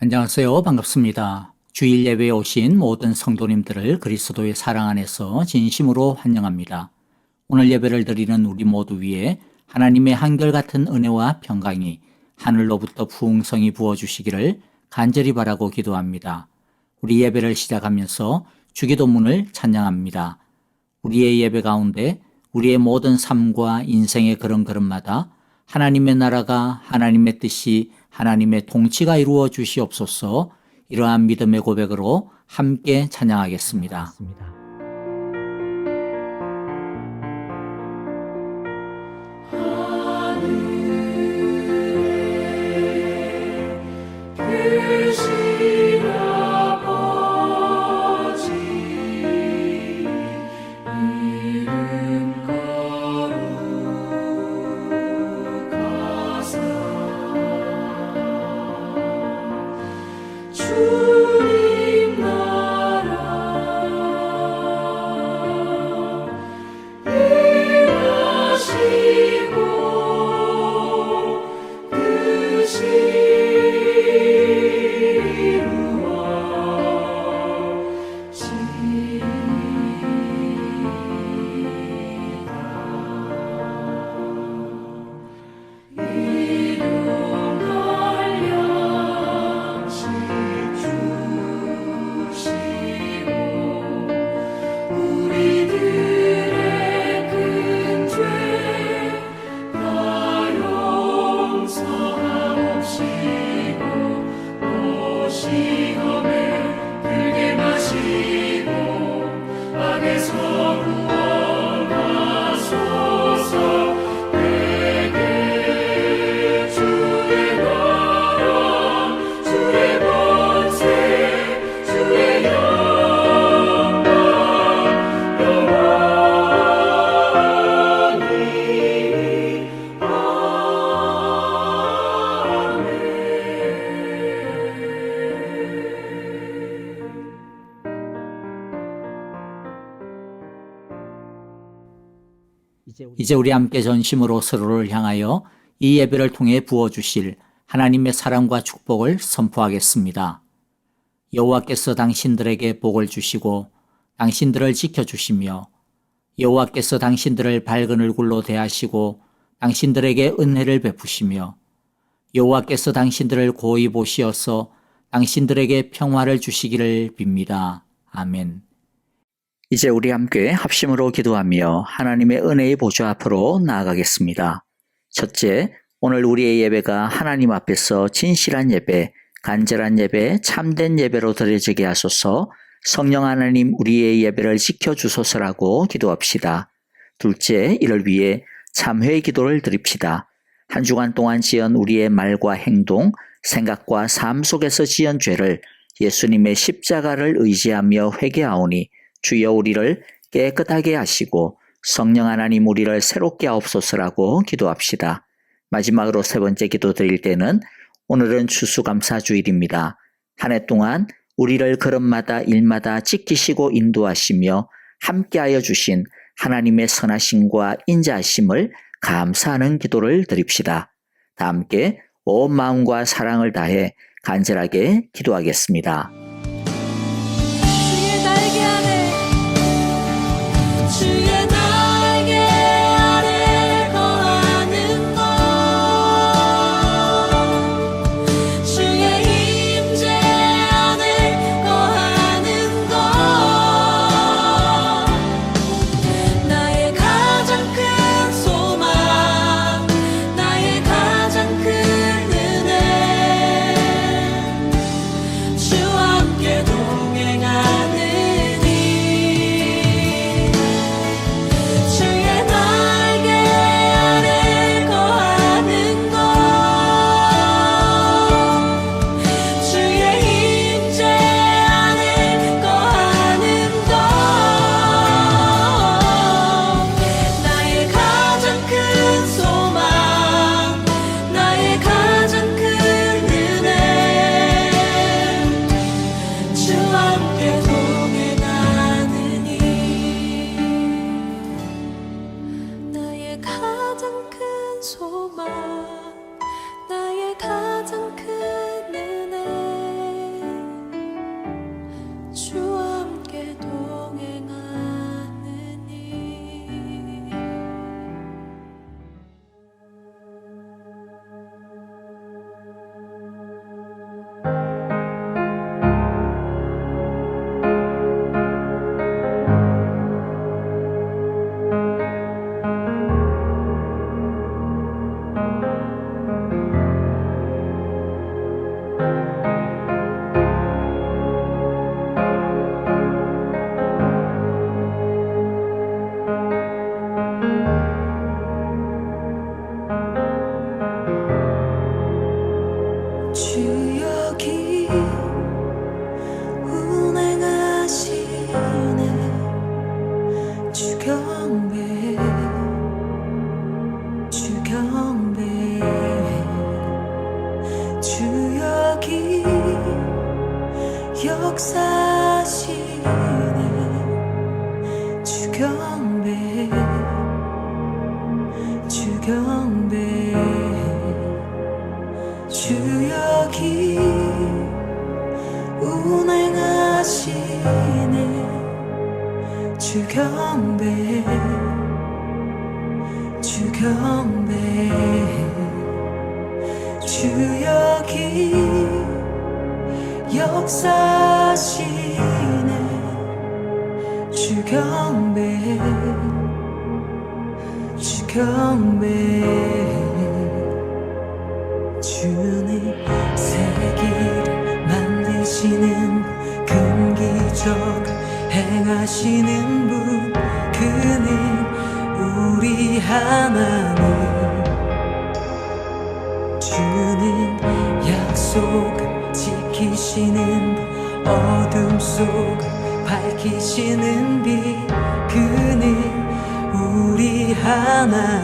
안녕하세요. 반갑습니다. 주일 예배에 오신 모든 성도님들을 그리스도의 사랑 안에서 진심으로 환영합니다. 오늘 예배를 드리는 우리 모두 위에 하나님의 한결같은 은혜와 평강이 하늘로부터 풍성히 부어주시기를 간절히 바라고 기도합니다. 우리 예배를 시작하면서 주기도문을 찬양합니다. 우리의 예배 가운데 우리의 모든 삶과 인생의 걸음걸음마다 하나님의 나라가, 하나님의 뜻이, 하나님의 통치가 이루어 주시옵소서. 이러한 믿음의 고백으로 함께 찬양하겠습니다. 이제 우리 함께 전심으로 서로를 향하여 이 예배를 통해 부어주실 하나님의 사랑과 축복을 선포하겠습니다. 여호와께서 당신들에게 복을 주시고 당신들을 지켜주시며 여호와께서 당신들을 밝은 얼굴로 대하시고 당신들에게 은혜를 베푸시며 여호와께서 당신들을 고이 보시어서 당신들에게 평화를 주시기를 빕니다. 아멘. 이제 우리 함께 합심으로 기도하며 하나님의 은혜의 보좌 앞으로 나아가겠습니다. 첫째, 오늘 우리의 예배가 하나님 앞에서 진실한 예배, 간절한 예배, 참된 예배로 드려지게 하소서. 성령 하나님 우리의 예배를 지켜주소서라고 기도합시다. 둘째, 이를 위해 참회의 기도를 드립시다. 한 주간 동안 지은 우리의 말과 행동, 생각과 삶 속에서 지은 죄를 예수님의 십자가를 의지하며 회개하오니 주여 우리를 깨끗하게 하시고 성령 하나님 우리를 새롭게 하옵소서라고 기도합시다. 마지막으로 세 번째 기도 드릴 때는 오늘은 추수감사주일입니다. 한 해 동안 우리를 걸음마다 일마다 지키시고 인도하시며 함께하여 주신 하나님의 선하심과 인자하심을 감사하는 기도를 드립시다. 다 함께 온 마음과 사랑을 다해 간절하게 기도하겠습니다. 주와 주 여기 운행하시네 주 경배 주 경배 주 여기 역사하시네 주 경배 주 경배 주 여기 운행하시네 주 경배 주 경배 주 여기 역사하시네 주 경배 주 경배 주님 세기를 만드시는 큰 기적 행하시는 분 그는 우리 하나님 주는 약속 지키시는 분 어둠 속 밝히시는 빛 그는 우리 하나님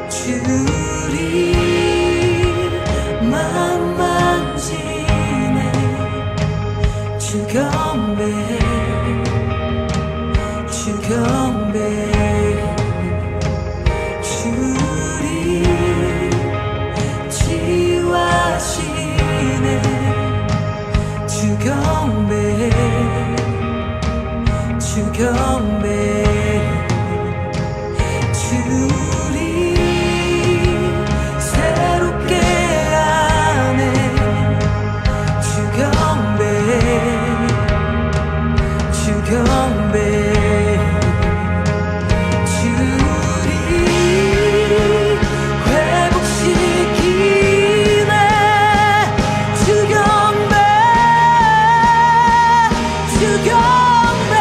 주리 맘 만지네 주 경배 주 경배 주리 치유하시네 주 경배 주 경배 주리 새롭게 하네 주 경배 주 경배 주리 회복시키네 주 경배 주 경배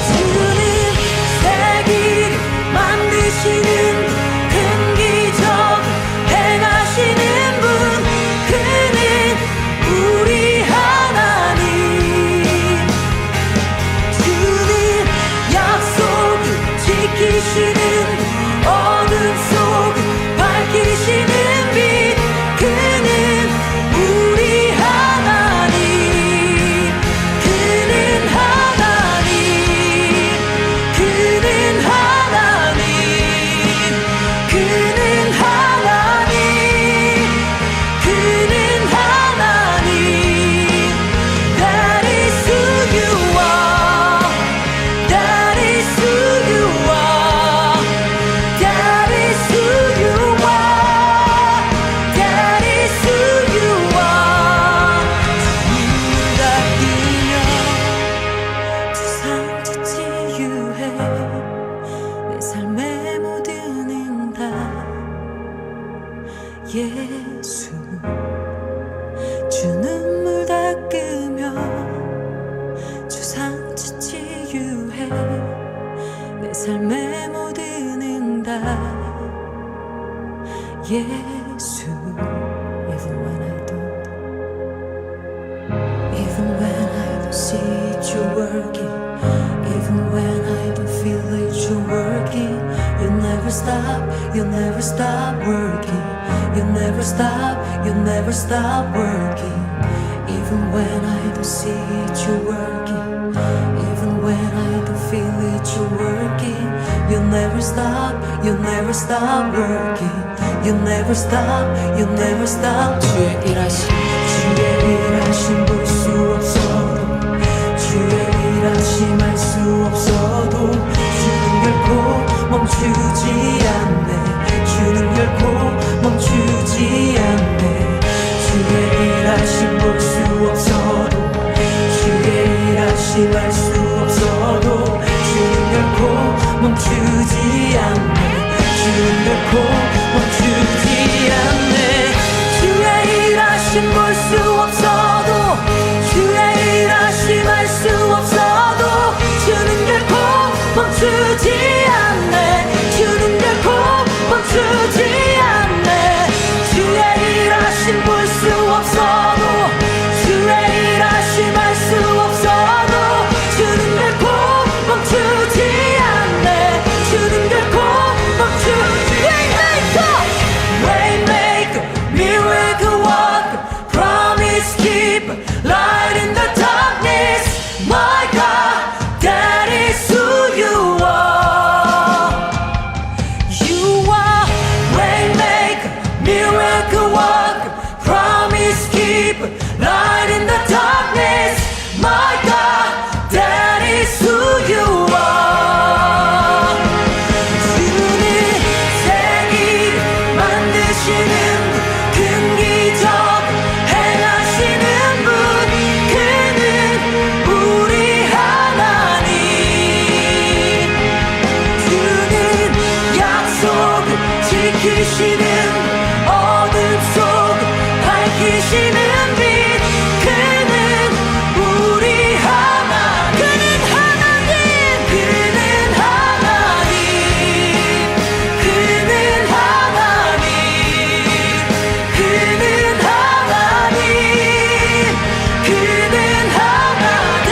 주님 세기를 만드시는 큰 기적 행하시는 분 그는 우리 하나님 주는 약속을 지키시는 어둠 속 밝히시는 빛 그는 우리 하나님 그는 하나님 그는 하나님 그는 하나님 그는 하나님 That is who you are That is who you are That is who you are That is who you are 주가 뛰며 두상 찾지 유해 내 삶의 모든 응답 예수 주 눈물 닦으며 주상 찾지 유해 내 삶의 모든 응답 예수 Even when I don't see it you're working Even when I don't feel it you're working You never stop working You never stop working Even when I don't see it you're working Even when I don't feel it you're working You never stop working You never stop 주의 일하심 볼 수 없어도 주의 일하심 알 수 없어도 주는 결코 멈추지 않네 주는 결코 멈추지 않네 주의 일하심 볼 수 없어도 주의 일하심 알 수 없어도 주는 결코 멈추지 않네 주는 결코 멈추지 않네 지키시는 큰 기적 행하시는 분 그는 우리 하나님 주는 약속 지키시는 어둠 속 밝히시는 빛 그는 우리 하나님 그는 하나님 그는 하나님 그는 하나님 그는 하나님 그는 하나님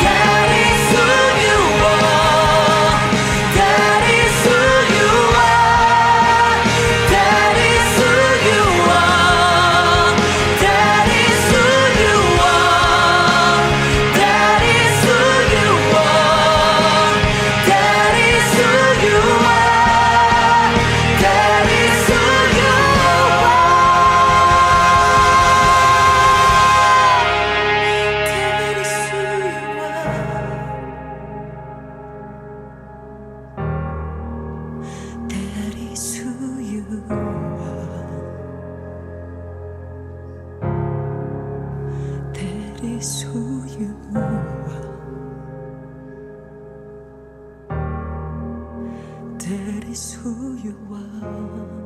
That is who you are That is who you are That is who you are That is who you are That is who you are That is who you are That is who you are That is who you are That is who you are That is who you are That is who you are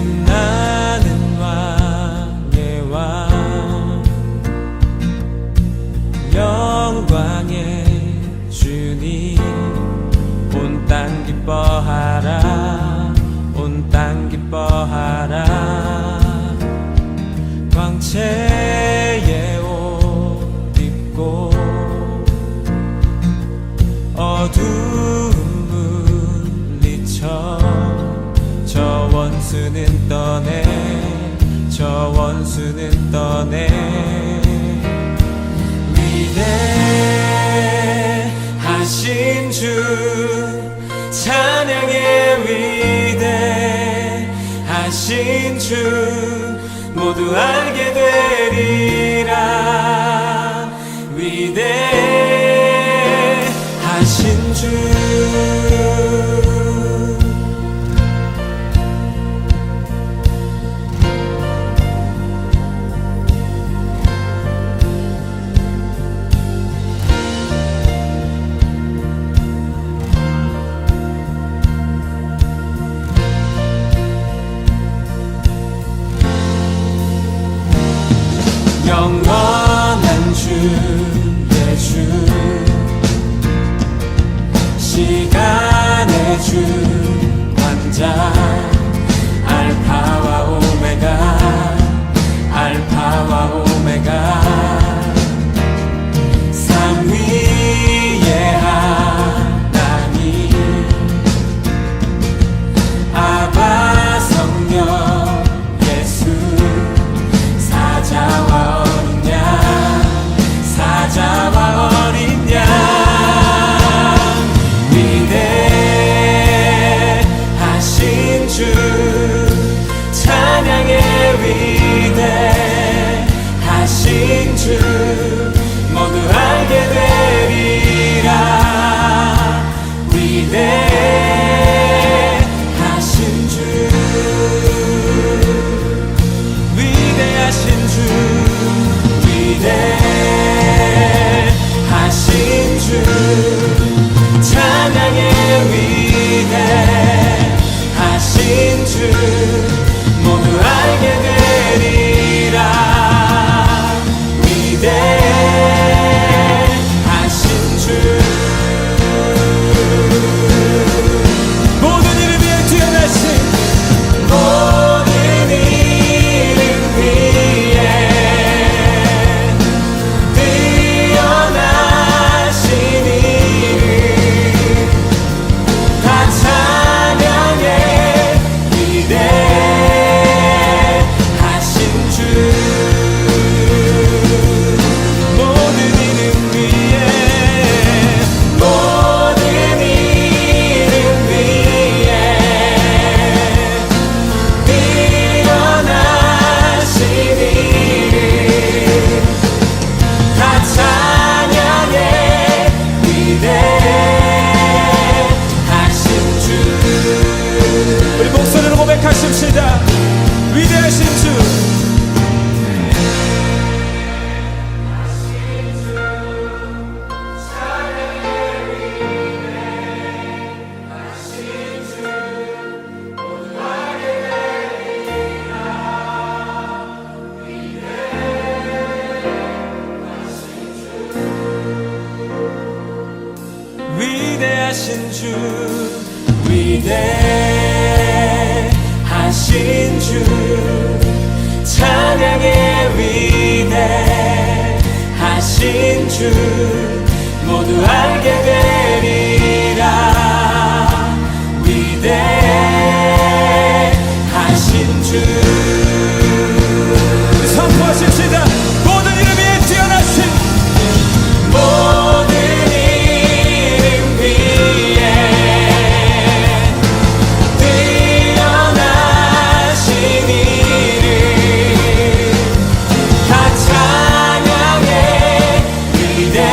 빛나는 왕의 왕 영광의 주님 온 땅 기뻐하라 온 땅 기뻐하라 광채의 옷 입고 어두운 물리쳐 저 원수는 떠내 저 원수는 떠내 위대하신 주 찬양의 위대하신 주 모두 알게 되리라 위대하신 주 영원한 주의 주 시간의 주 왕자 알파와 오메가 알파와 오메가 삼위의 하나님 아바 성령 예수 사자와 사자와 어린 양 위대하신 주 위대하신 주 위대하신 주 찬양의 위대하신 주 모두 알게 되리라 위대하신 주 선포하십시다. 모든 이름 위에 뛰어나신 모든 이름 위에 뛰어나신 이름 다 찬양해 위대하신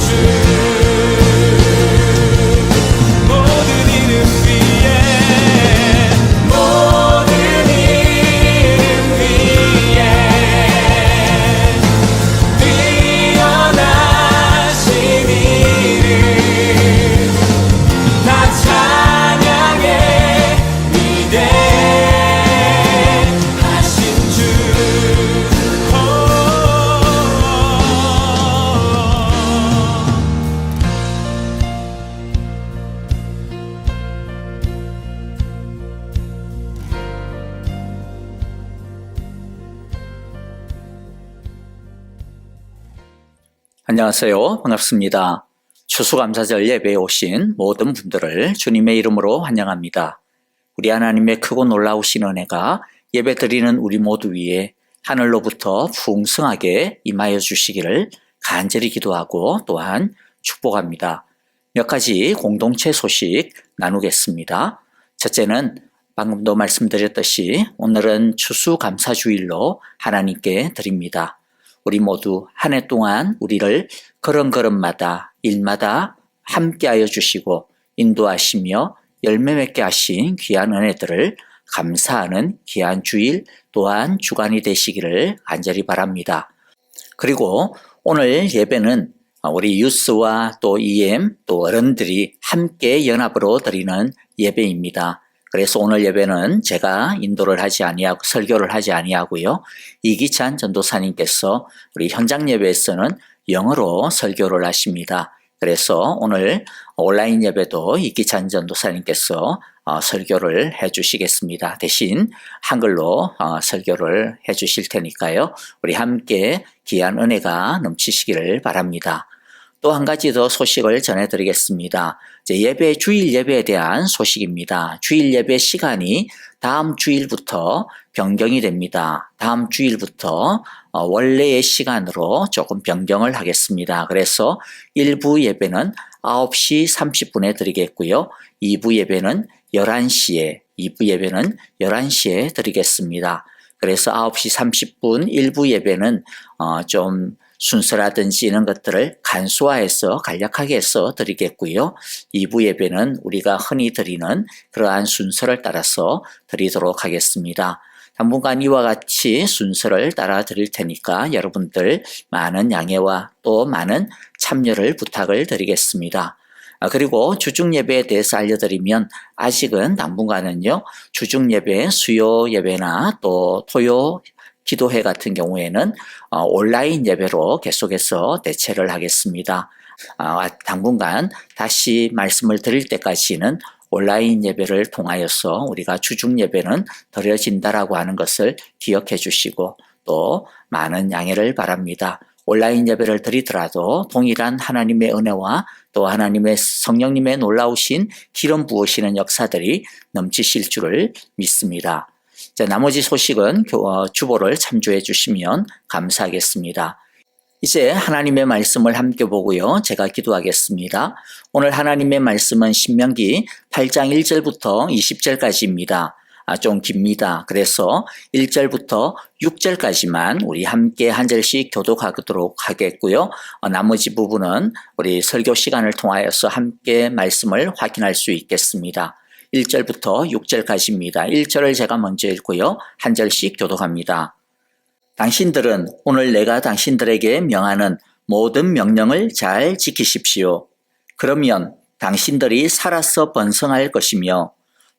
주 모든 이름 위에 모든 이름 위에 뛰어나신 이름 다 찬양해 위대하신 주 안녕하세요. 반갑습니다. 추수감사절 예배에 오신 모든 분들을 주님의 이름으로 환영합니다. 우리 하나님의 크고 놀라우신 은혜가 예배드리는 우리 모두 위에 하늘로부터 풍성하게 임하여 주시기를 간절히 기도하고 또한 축복합니다. 몇 가지 공동체 소식 나누겠습니다. 첫째는 방금도 말씀드렸듯이 오늘은 추수감사주일로 하나님께 드립니다. 우리 모두 한 해 동안 우리를 걸음걸음마다 일마다 함께하여 주시고 인도하시며 열매 맺게 하신 귀한 은혜들을 감사하는 귀한 주일 또한 주간이 되시기를 간절히 바랍니다. 그리고 오늘 예배는 우리 유스와 또 EM 또 어른들이 함께 연합으로 드리는 예배입니다. 그래서 오늘 예배는 제가 인도를 하지 아니하고 설교를 하지 아니하고요. 이기찬 전도사님께서 우리 현장 예배에서는 영어로 설교를 하십니다. 그래서 오늘 온라인 예배도 이기찬 전도사님께서 설교를 해주시겠습니다. 대신 한글로 설교를 해주실 테니까요. 우리 함께 귀한 은혜가 넘치시기를 바랍니다. 또 한 가지 더 소식을 전해드리겠습니다. 예배, 주일 예배에 대한 소식입니다. 주일 예배 시간이 다음 주일부터 변경이 됩니다. 다음 주일부터 원래의 시간으로 조금 변경을 하겠습니다. 그래서 1부 예배는 9시 30분에 드리겠고요. 2부 예배는 11시에, 2부 예배는 11시에 드리겠습니다. 그래서 9시 30분 1부 예배는 좀 순서라든지 이런 것들을 간소화해서 간략하게 해서 드리겠고요. 2부 예배는 우리가 흔히 드리는 그러한 순서를 따라서 드리도록 하겠습니다. 당분간 이와 같이 순서를 따라 드릴 테니까 여러분들 많은 양해와 또 많은 참여를 부탁을 드리겠습니다. 그리고 주중 예배에 대해서 알려드리면 아직은 당분간은요. 주중 예배, 수요 예배나 또 토요 기도회 같은 경우에는 온라인 예배로 계속해서 대체를 하겠습니다. 당분간 다시 말씀을 드릴 때까지는 온라인 예배를 통하여서 우리가 주중 예배는 드려진다라고 하는 것을 기억해 주시고 또 많은 양해를 바랍니다. 온라인 예배를 드리더라도 동일한 하나님의 은혜와 또 하나님의 성령님의 놀라우신 기름 부으시는 역사들이 넘치실 줄을 믿습니다. 자, 나머지 소식은 주보를 참조해 주시면 감사하겠습니다. 이제 하나님의 말씀을 함께 보고요. 제가 기도하겠습니다. 오늘 하나님의 말씀은 신명기 8장 1절부터 20절까지입니다. 좀 깁니다. 그래서 1절부터 6절까지만 우리 함께 한 절씩 교독하도록 하겠고요. 나머지 부분은 우리 설교 시간을 통하여서 함께 말씀을 확인할 수 있겠습니다. 1절부터 6절까지입니다. 1절을 제가 먼저 읽고요. 한 절씩 교독합니다. 당신들은 오늘 내가 당신들에게 명하는 모든 명령을 잘 지키십시오. 그러면 당신들이 살아서 번성할 것이며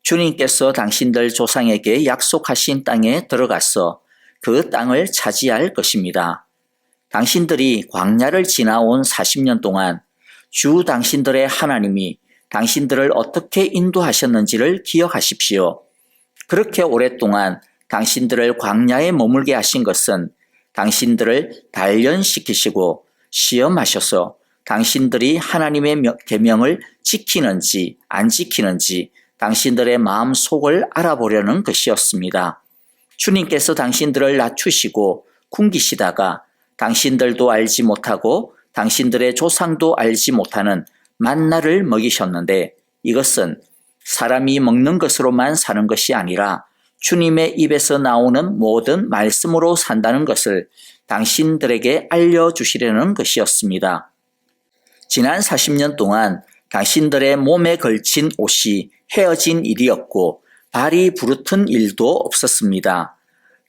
주님께서 당신들 조상에게 약속하신 땅에 들어가서 그 땅을 차지할 것입니다. 당신들이 광야를 지나온 40년 동안 주 당신들의 하나님이 당신들을 어떻게 인도하셨는지를 기억하십시오. 그렇게 오랫동안 당신들을 광야에 머물게 하신 것은 당신들을 단련시키시고 시험하셔서 당신들이 하나님의 계명을 지키는지 안 지키는지 당신들의 마음 속을 알아보려는 것이었습니다. 주님께서 당신들을 낮추시고 궁기시다가 당신들도 알지 못하고 당신들의 조상도 알지 못하는 만나를 먹이셨는데 이것은 사람이 먹는 것으로만 사는 것이 아니라 주님의 입에서 나오는 모든 말씀으로 산다는 것을 당신들에게 알려주시려는 것이었습니다. 지난 40년 동안 당신들의 몸에 걸친 옷이 헤어진 일이었고 발이 부르튼 일도 없었습니다.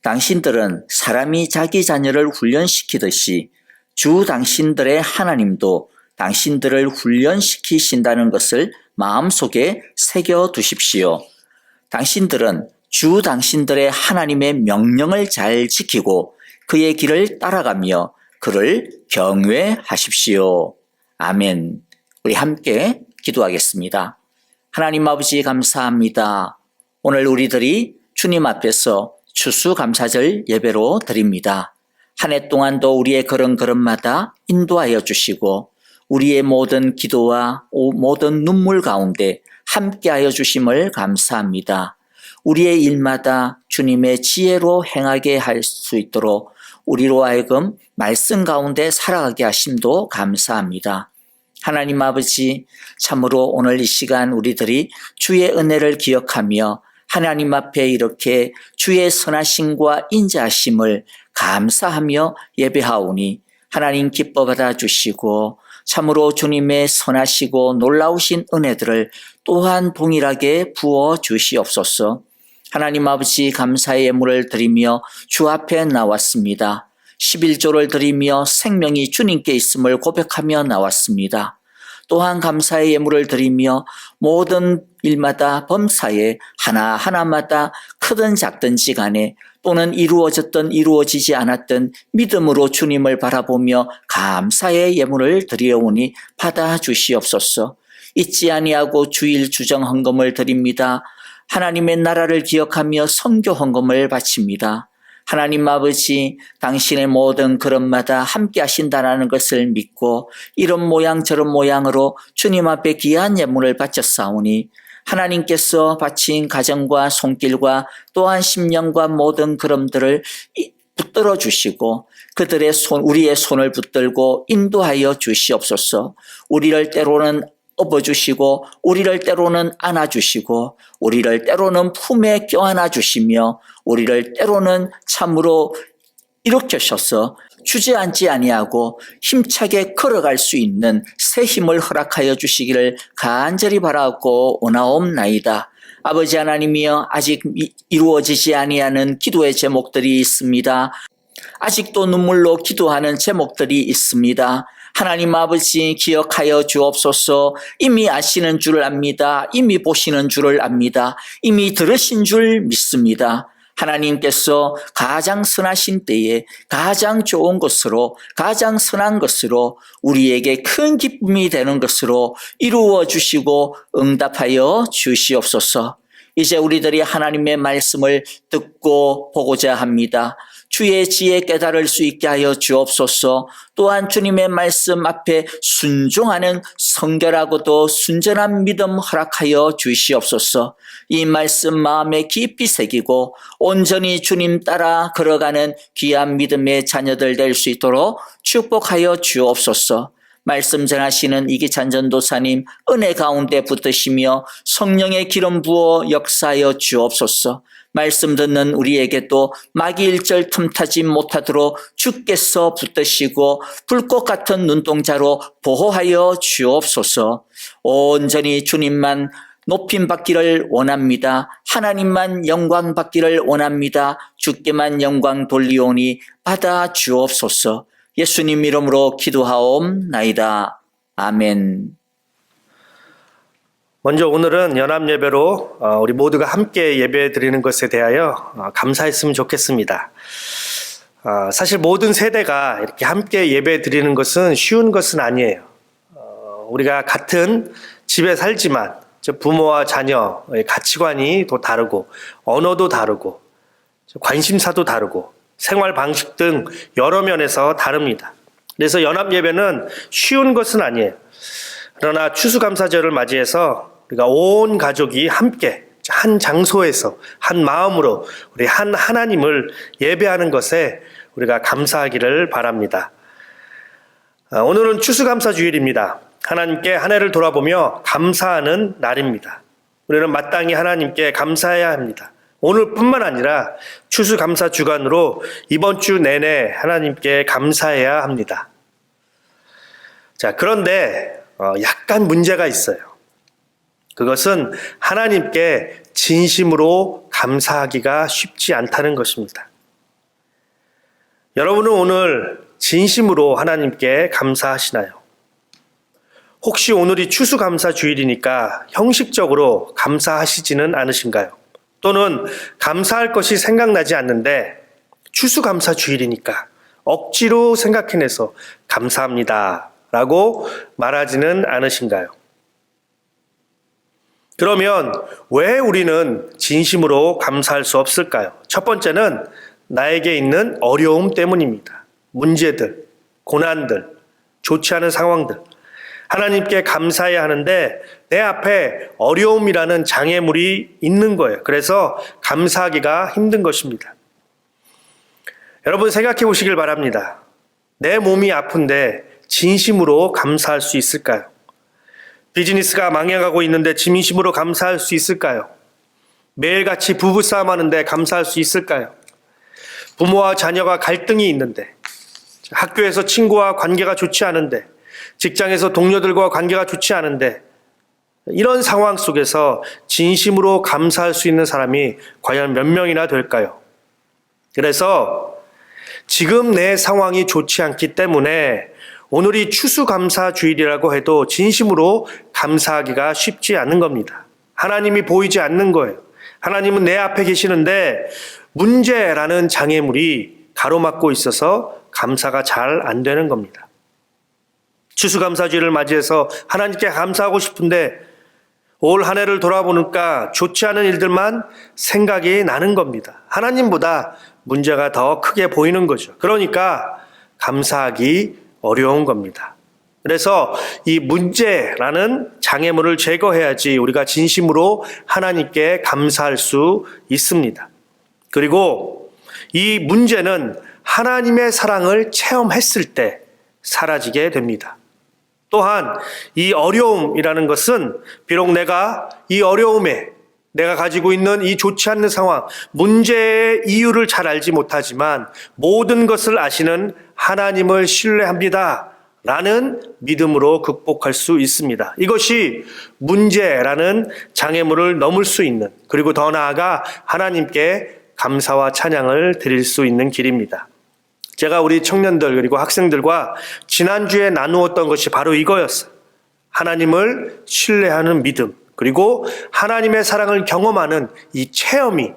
당신들은 사람이 자기 자녀를 훈련시키듯이 주 당신들의 하나님도 당신들을 훈련시키신다는 것을 마음속에 새겨두십시오. 당신들은 주 당신들의 하나님의 명령을 잘 지키고 그의 길을 따라가며 그를 경외하십시오. 아멘. 우리 함께 기도하겠습니다. 하나님 아버지 감사합니다. 오늘 우리들이 주님 앞에서 추수감사절 예배로 드립니다. 한 해 동안도 우리의 걸음걸음마다 인도하여 주시고 우리의 모든 기도와 모든 눈물 가운데 함께하여 주심을 감사합니다. 우리의 일마다 주님의 지혜로 행하게 할 수 있도록 우리로 하여금 말씀 가운데 살아가게 하심도 감사합니다. 하나님 아버지, 참으로 오늘 이 시간 우리들이 주의 은혜를 기억하며 하나님 앞에 이렇게 주의 선하심과 인자하심을 감사하며 예배하오니 하나님 기뻐 받아주시고 참으로 주님의 선하시고 놀라우신 은혜들을 또한 동일하게 부어 주시옵소서. 하나님 아버지 감사의 예물을 드리며 주 앞에 나왔습니다. 11조를 드리며 생명이 주님께 있음을 고백하며 나왔습니다. 또한 감사의 예물을 드리며 모든 일마다 범사에 하나하나마다 크든 작든지 간에 또는 이루어졌든 이루어지지 않았든 믿음으로 주님을 바라보며 감사의 예물을 드려오니 받아주시옵소서. 잊지 아니하고 주일 주정 헌금을 드립니다. 하나님의 나라를 기억하며 선교 헌금을 바칩니다. 하나님 아버지, 당신의 모든 걸음마다 함께 하신다는 것을 믿고 이런 모양 저런 모양으로 주님 앞에 귀한 예물을 바쳤사오니 하나님께서 바친 가정과 손길과 또한 심령과 모든 걸음들을 붙들어 주시고 그들의 우리의 손을 붙들고 인도하여 주시옵소서. 우리를 때로는 업어주시고 우리를 때로는 안아주시고 우리를 때로는 품에 껴안아 주시며 우리를 때로는 참으로 일으켜셔서 주저앉지 아니하고 힘차게 걸어갈 수 있는 새 힘을 허락하여 주시기를 간절히 바라고 원하옵나이다. 아버지 하나님이여, 아직 이루어지지 아니하는 기도의 제목들이 있습니다. 아직도 눈물로 기도하는 제목들이 있습니다. 하나님 아버지 기억하여 주옵소서. 이미 아시는 줄 압니다. 이미 보시는 줄을 압니다. 이미 들으신 줄 믿습니다. 하나님께서 가장 선하신 때에 가장 좋은 것으로 가장 선한 것으로 우리에게 큰 기쁨이 되는 것으로 이루어 주시고 응답하여 주시옵소서. 이제 우리들이 하나님의 말씀을 듣고 보고자 합니다. 주의 지혜 깨달을 수 있게 하여 주옵소서. 또한 주님의 말씀 앞에 순종하는 성결하고도 순전한 믿음 허락하여 주시옵소서. 이 말씀 마음에 깊이 새기고 온전히 주님 따라 걸어가는 귀한 믿음의 자녀들 될 수 있도록 축복하여 주옵소서. 말씀 전하시는 이기찬 전도사님 은혜 가운데 붙드시며 성령의 기름 부어 역사하여 주옵소서. 말씀 듣는 우리에게도 마귀일절 틈타지 못하도록 주께서 붙드시고 불꽃 같은 눈동자로 보호하여 주옵소서. 온전히 주님만 높임 받기를 원합니다. 하나님만 영광 받기를 원합니다. 주께만 영광 돌리오니 받아 주옵소서. 예수님 이름으로 기도하옵나이다. 아멘. 먼저 오늘은 연합예배로 우리 모두가 함께 예배 드리는 것에 대하여 감사했으면 좋겠습니다. 사실 모든 세대가 이렇게 함께 예배 드리는 것은 쉬운 것은 아니에요. 우리가 같은 집에 살지만 부모와 자녀의 가치관이 또 다르고 언어도 다르고 관심사도 다르고 생활 방식 등 여러 면에서 다릅니다. 그래서 연합 예배는 쉬운 것은 아니에요. 그러나 추수감사절을 맞이해서 우리가 온 가족이 함께 한 장소에서 한 마음으로 우리 한 하나님을 예배하는 것에 우리가 감사하기를 바랍니다. 오늘은 추수감사주일입니다. 하나님께 한 해를 돌아보며 감사하는 날입니다. 우리는 마땅히 하나님께 감사해야 합니다. 오늘뿐만 아니라 추수감사 주간으로 이번 주 내내 하나님께 감사해야 합니다. 자, 그런데 약간 문제가 있어요. 그것은 하나님께 진심으로 감사하기가 쉽지 않다는 것입니다. 여러분은 오늘 진심으로 하나님께 감사하시나요? 혹시 오늘이 추수감사 주일이니까 형식적으로 감사하시지는 않으신가요? 또는 감사할 것이 생각나지 않는데 추수감사 주일이니까 억지로 생각해내서 감사합니다 라고 말하지는 않으신가요? 그러면 왜 우리는 진심으로 감사할 수 없을까요? 첫 번째는 나에게 있는 어려움 때문입니다. 문제들, 고난들, 좋지 않은 상황들. 하나님께 감사해야 하는데 내 앞에 어려움이라는 장애물이 있는 거예요. 그래서 감사하기가 힘든 것입니다. 여러분 생각해 보시길 바랍니다. 내 몸이 아픈데 진심으로 감사할 수 있을까요? 비즈니스가 망해가고 있는데 진심으로 감사할 수 있을까요? 매일같이 부부싸움 하는데 감사할 수 있을까요? 부모와 자녀가 갈등이 있는데, 학교에서 친구와 관계가 좋지 않은데, 직장에서 동료들과 관계가 좋지 않은데, 이런 상황 속에서 진심으로 감사할 수 있는 사람이 과연 몇 명이나 될까요? 그래서 지금 내 상황이 좋지 않기 때문에 오늘이 추수감사 주일이라고 해도 진심으로 감사하기가 쉽지 않은 겁니다. 하나님이 보이지 않는 거예요. 하나님은 내 앞에 계시는데 문제라는 장애물이 가로막고 있어서 감사가 잘 안 되는 겁니다. 추수감사 주일을 맞이해서 하나님께 감사하고 싶은데 올 한 해를 돌아보니까 좋지 않은 일들만 생각이 나는 겁니다. 하나님보다 문제가 더 크게 보이는 거죠. 그러니까 감사하기 어려운 겁니다. 그래서 이 문제라는 장애물을 제거해야지 우리가 진심으로 하나님께 감사할 수 있습니다. 그리고 이 문제는 하나님의 사랑을 체험했을 때 사라지게 됩니다. 또한 이 어려움이라는 것은 비록 내가 이 어려움에 내가 가지고 있는 이 좋지 않는 상황, 문제의 이유를 잘 알지 못하지만 모든 것을 아시는 하나님을 신뢰합니다 라는 믿음으로 극복할 수 있습니다. 이것이 문제라는 장애물을 넘을 수 있는, 그리고 더 나아가 하나님께 감사와 찬양을 드릴 수 있는 길입니다. 제가 우리 청년들 그리고 학생들과 지난주에 나누었던 것이 바로 이거였어요. 하나님을 신뢰하는 믿음, 그리고 하나님의 사랑을 경험하는 이 체험이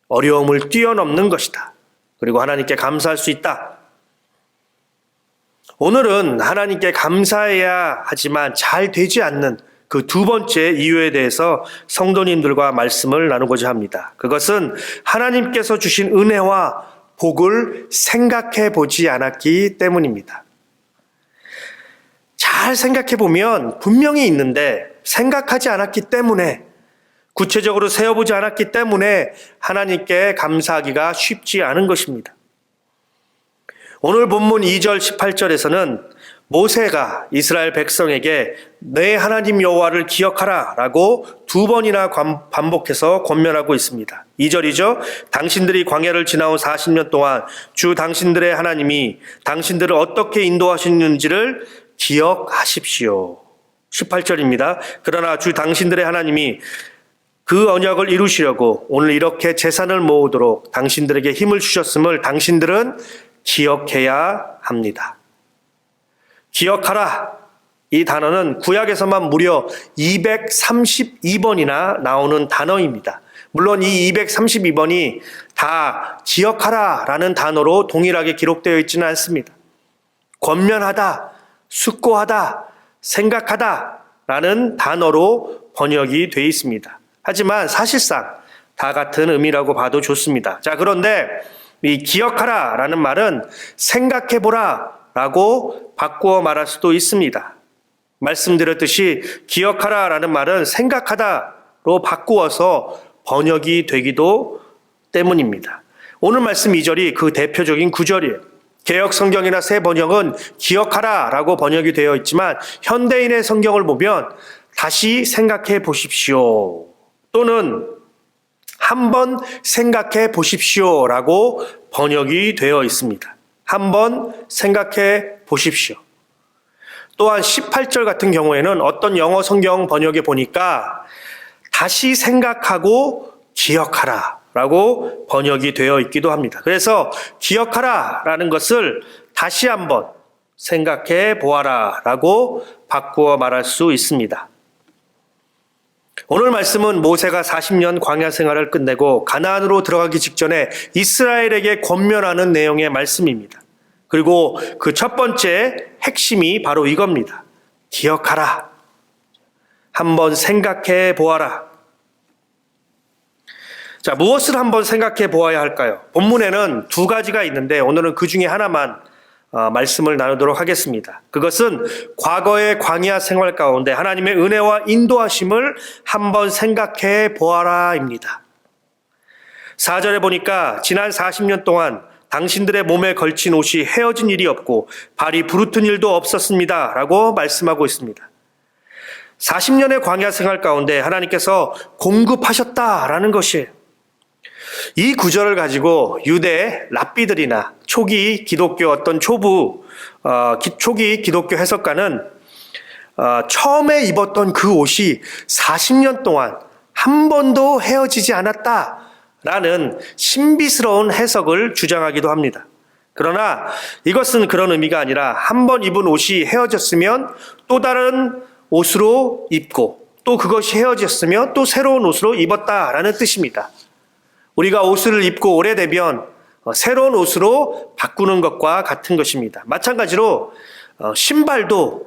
어려움을 뛰어넘는 것이다. 그리고 하나님께 감사할 수 있다. 오늘은 하나님께 감사해야 하지만 잘 되지 않는 그 두 번째 이유에 대해서 성도님들과 말씀을 나누고자 합니다. 그것은 하나님께서 주신 은혜와 복을 생각해 보지 않았기 때문입니다. 잘 생각해 보면 분명히 있는데 생각하지 않았기 때문에, 구체적으로 세어보지 않았기 때문에 하나님께 감사하기가 쉽지 않은 것입니다. 오늘 본문 2절 18절에서는 모세가 이스라엘 백성에게 내 하나님 여호와를 기억하라 라고 두 번이나 반복해서 권면하고 있습니다. 2절이죠. 당신들이 광야를 지나온 40년 동안 주 당신들의 하나님이 당신들을 어떻게 인도하셨는지를 기억하십시오. 18절입니다. 그러나 주 당신들의 하나님이 그 언약을 이루시려고 오늘 이렇게 제산을 모으도록 당신들에게 힘을 주셨음을 당신들은 기억해야 합니다. 기억하라. 이 단어는 구약에서만 무려 232번이나 나오는 단어입니다. 물론 이 232번이 다 기억하라 라는 단어로 동일하게 기록되어 있지는 않습니다. 권면하다, 숙고하다, 생각하다라는 단어로 번역이 되어 있습니다. 하지만 사실상 다 같은 의미라고 봐도 좋습니다. 자, 그런데 이 기억하라라는 말은 생각해보라라고 바꾸어 말할 수도 있습니다. 말씀드렸듯이 기억하라라는 말은 생각하다로 바꾸어서 번역이 되기도 때문입니다. 오늘 말씀 2절이 그 대표적인 구절이에요. 개역 성경이나 새 번역은 기억하라라고 번역이 되어 있지만 현대인의 성경을 보면 다시 생각해 보십시오 또는 한번 생각해 보십시오라고 번역이 되어 있습니다. 한번 생각해 보십시오. 또한 18절 같은 경우에는 어떤 영어 성경 번역에 보니까 다시 생각하고 기억하라 라고 번역이 되어 있기도 합니다. 그래서 기억하라 라는 것을 다시 한번 생각해 보아라 라고 바꾸어 말할 수 있습니다. 오늘 말씀은 모세가 40년 광야 생활을 끝내고 가나안으로 들어가기 직전에 이스라엘에게 권면하는 내용의 말씀입니다. 그리고 그 첫 번째 핵심이 바로 이겁니다. 기억하라. 한번 생각해 보아라. 자, 무엇을 한번 생각해 보아야 할까요? 본문에는 두 가지가 있는데 오늘은 그 중에 하나만 말씀을 나누도록 하겠습니다. 그것은 과거의 광야 생활 가운데 하나님의 은혜와 인도하심을 한번 생각해 보아라입니다. 4절에 보니까 지난 40년 동안 당신들의 몸에 걸친 옷이 헤어진 일이 없고 발이 부르튼 일도 없었습니다 라고 말씀하고 있습니다. 40년의 광야 생활 가운데 하나님께서 공급하셨다라는 것이에요. 이 구절을 가지고 유대 랍비들이나 초기 기독교 어떤 초기 기독교 해석가는 처음에 입었던 그 옷이 40년 동안 한 번도 헤어지지 않았다라는 신비스러운 해석을 주장하기도 합니다. 그러나 이것은 그런 의미가 아니라 한 번 입은 옷이 헤어졌으면 또 다른 옷으로 입고 또 그것이 헤어졌으면 또 새로운 옷으로 입었다라는 뜻입니다. 우리가 옷을 입고 오래되면 새로운 옷으로 바꾸는 것과 같은 것입니다. 마찬가지로 신발도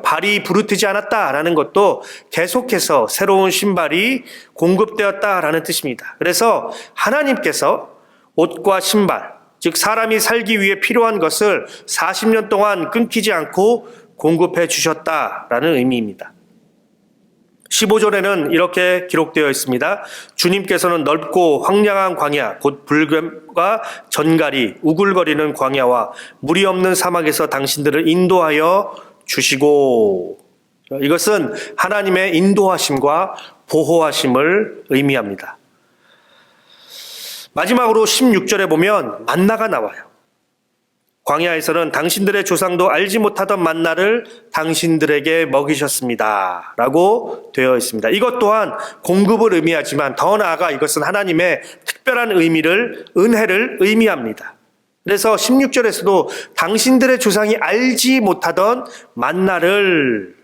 발이 부르트지 않았다라는 것도 계속해서 새로운 신발이 공급되었다라는 뜻입니다. 그래서 하나님께서 옷과 신발, 즉 사람이 살기 위해 필요한 것을 40년 동안 끊기지 않고 공급해 주셨다라는 의미입니다. 15절에는 이렇게 기록되어 있습니다. 주님께서는 넓고 황량한 광야, 곧 불뱀과 전갈이 우글거리는 광야와 물이 없는 사막에서 당신들을 인도하여 주시고, 이것은 하나님의 인도하심과 보호하심을 의미합니다. 마지막으로 16절에 보면 만나가 나와요. 광야에서는 당신들의 조상도 알지 못하던 만나를 당신들에게 먹이셨습니다 라고 되어 있습니다. 이것 또한 공급을 의미하지만 더 나아가 이것은 하나님의 특별한 은혜를 의미합니다. 그래서 16절에서도 당신들의 조상이 알지 못하던 만나를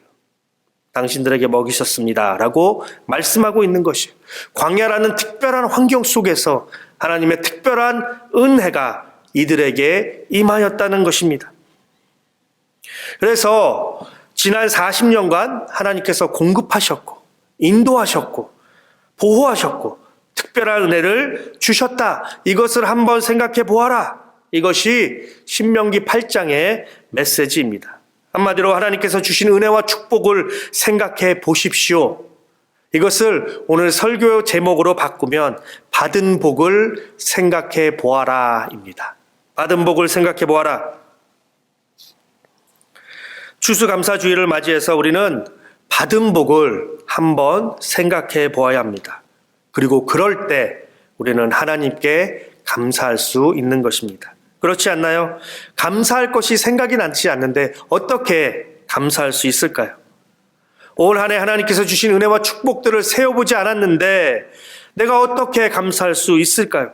당신들에게 먹이셨습니다 라고 말씀하고 있는 것이에요. 광야라는 특별한 환경 속에서 하나님의 특별한 은혜가 이들에게 임하였다는 것입니다. 그래서 지난 40년간 하나님께서 공급하셨고 인도하셨고 보호하셨고 특별한 은혜를 주셨다. 이것을 한번 생각해 보아라. 이것이 신명기 8장의 메시지입니다. 한마디로 하나님께서 주신 은혜와 축복을 생각해 보십시오. 이것을 오늘 설교 제목으로 바꾸면 받은 복을 생각해 보아라입니다. 받은 복을 생각해 보아라. 추수감사주의를 맞이해서 우리는 받은 복을 한번 생각해 보아야 합니다. 그리고 그럴 때 우리는 하나님께 감사할 수 있는 것입니다. 그렇지 않나요? 감사할 것이 생각이 나지 않는데 어떻게 감사할 수 있을까요? 올 한 해 하나님께서 주신 은혜와 축복들을 세어보지 않았는데 내가 어떻게 감사할 수 있을까요?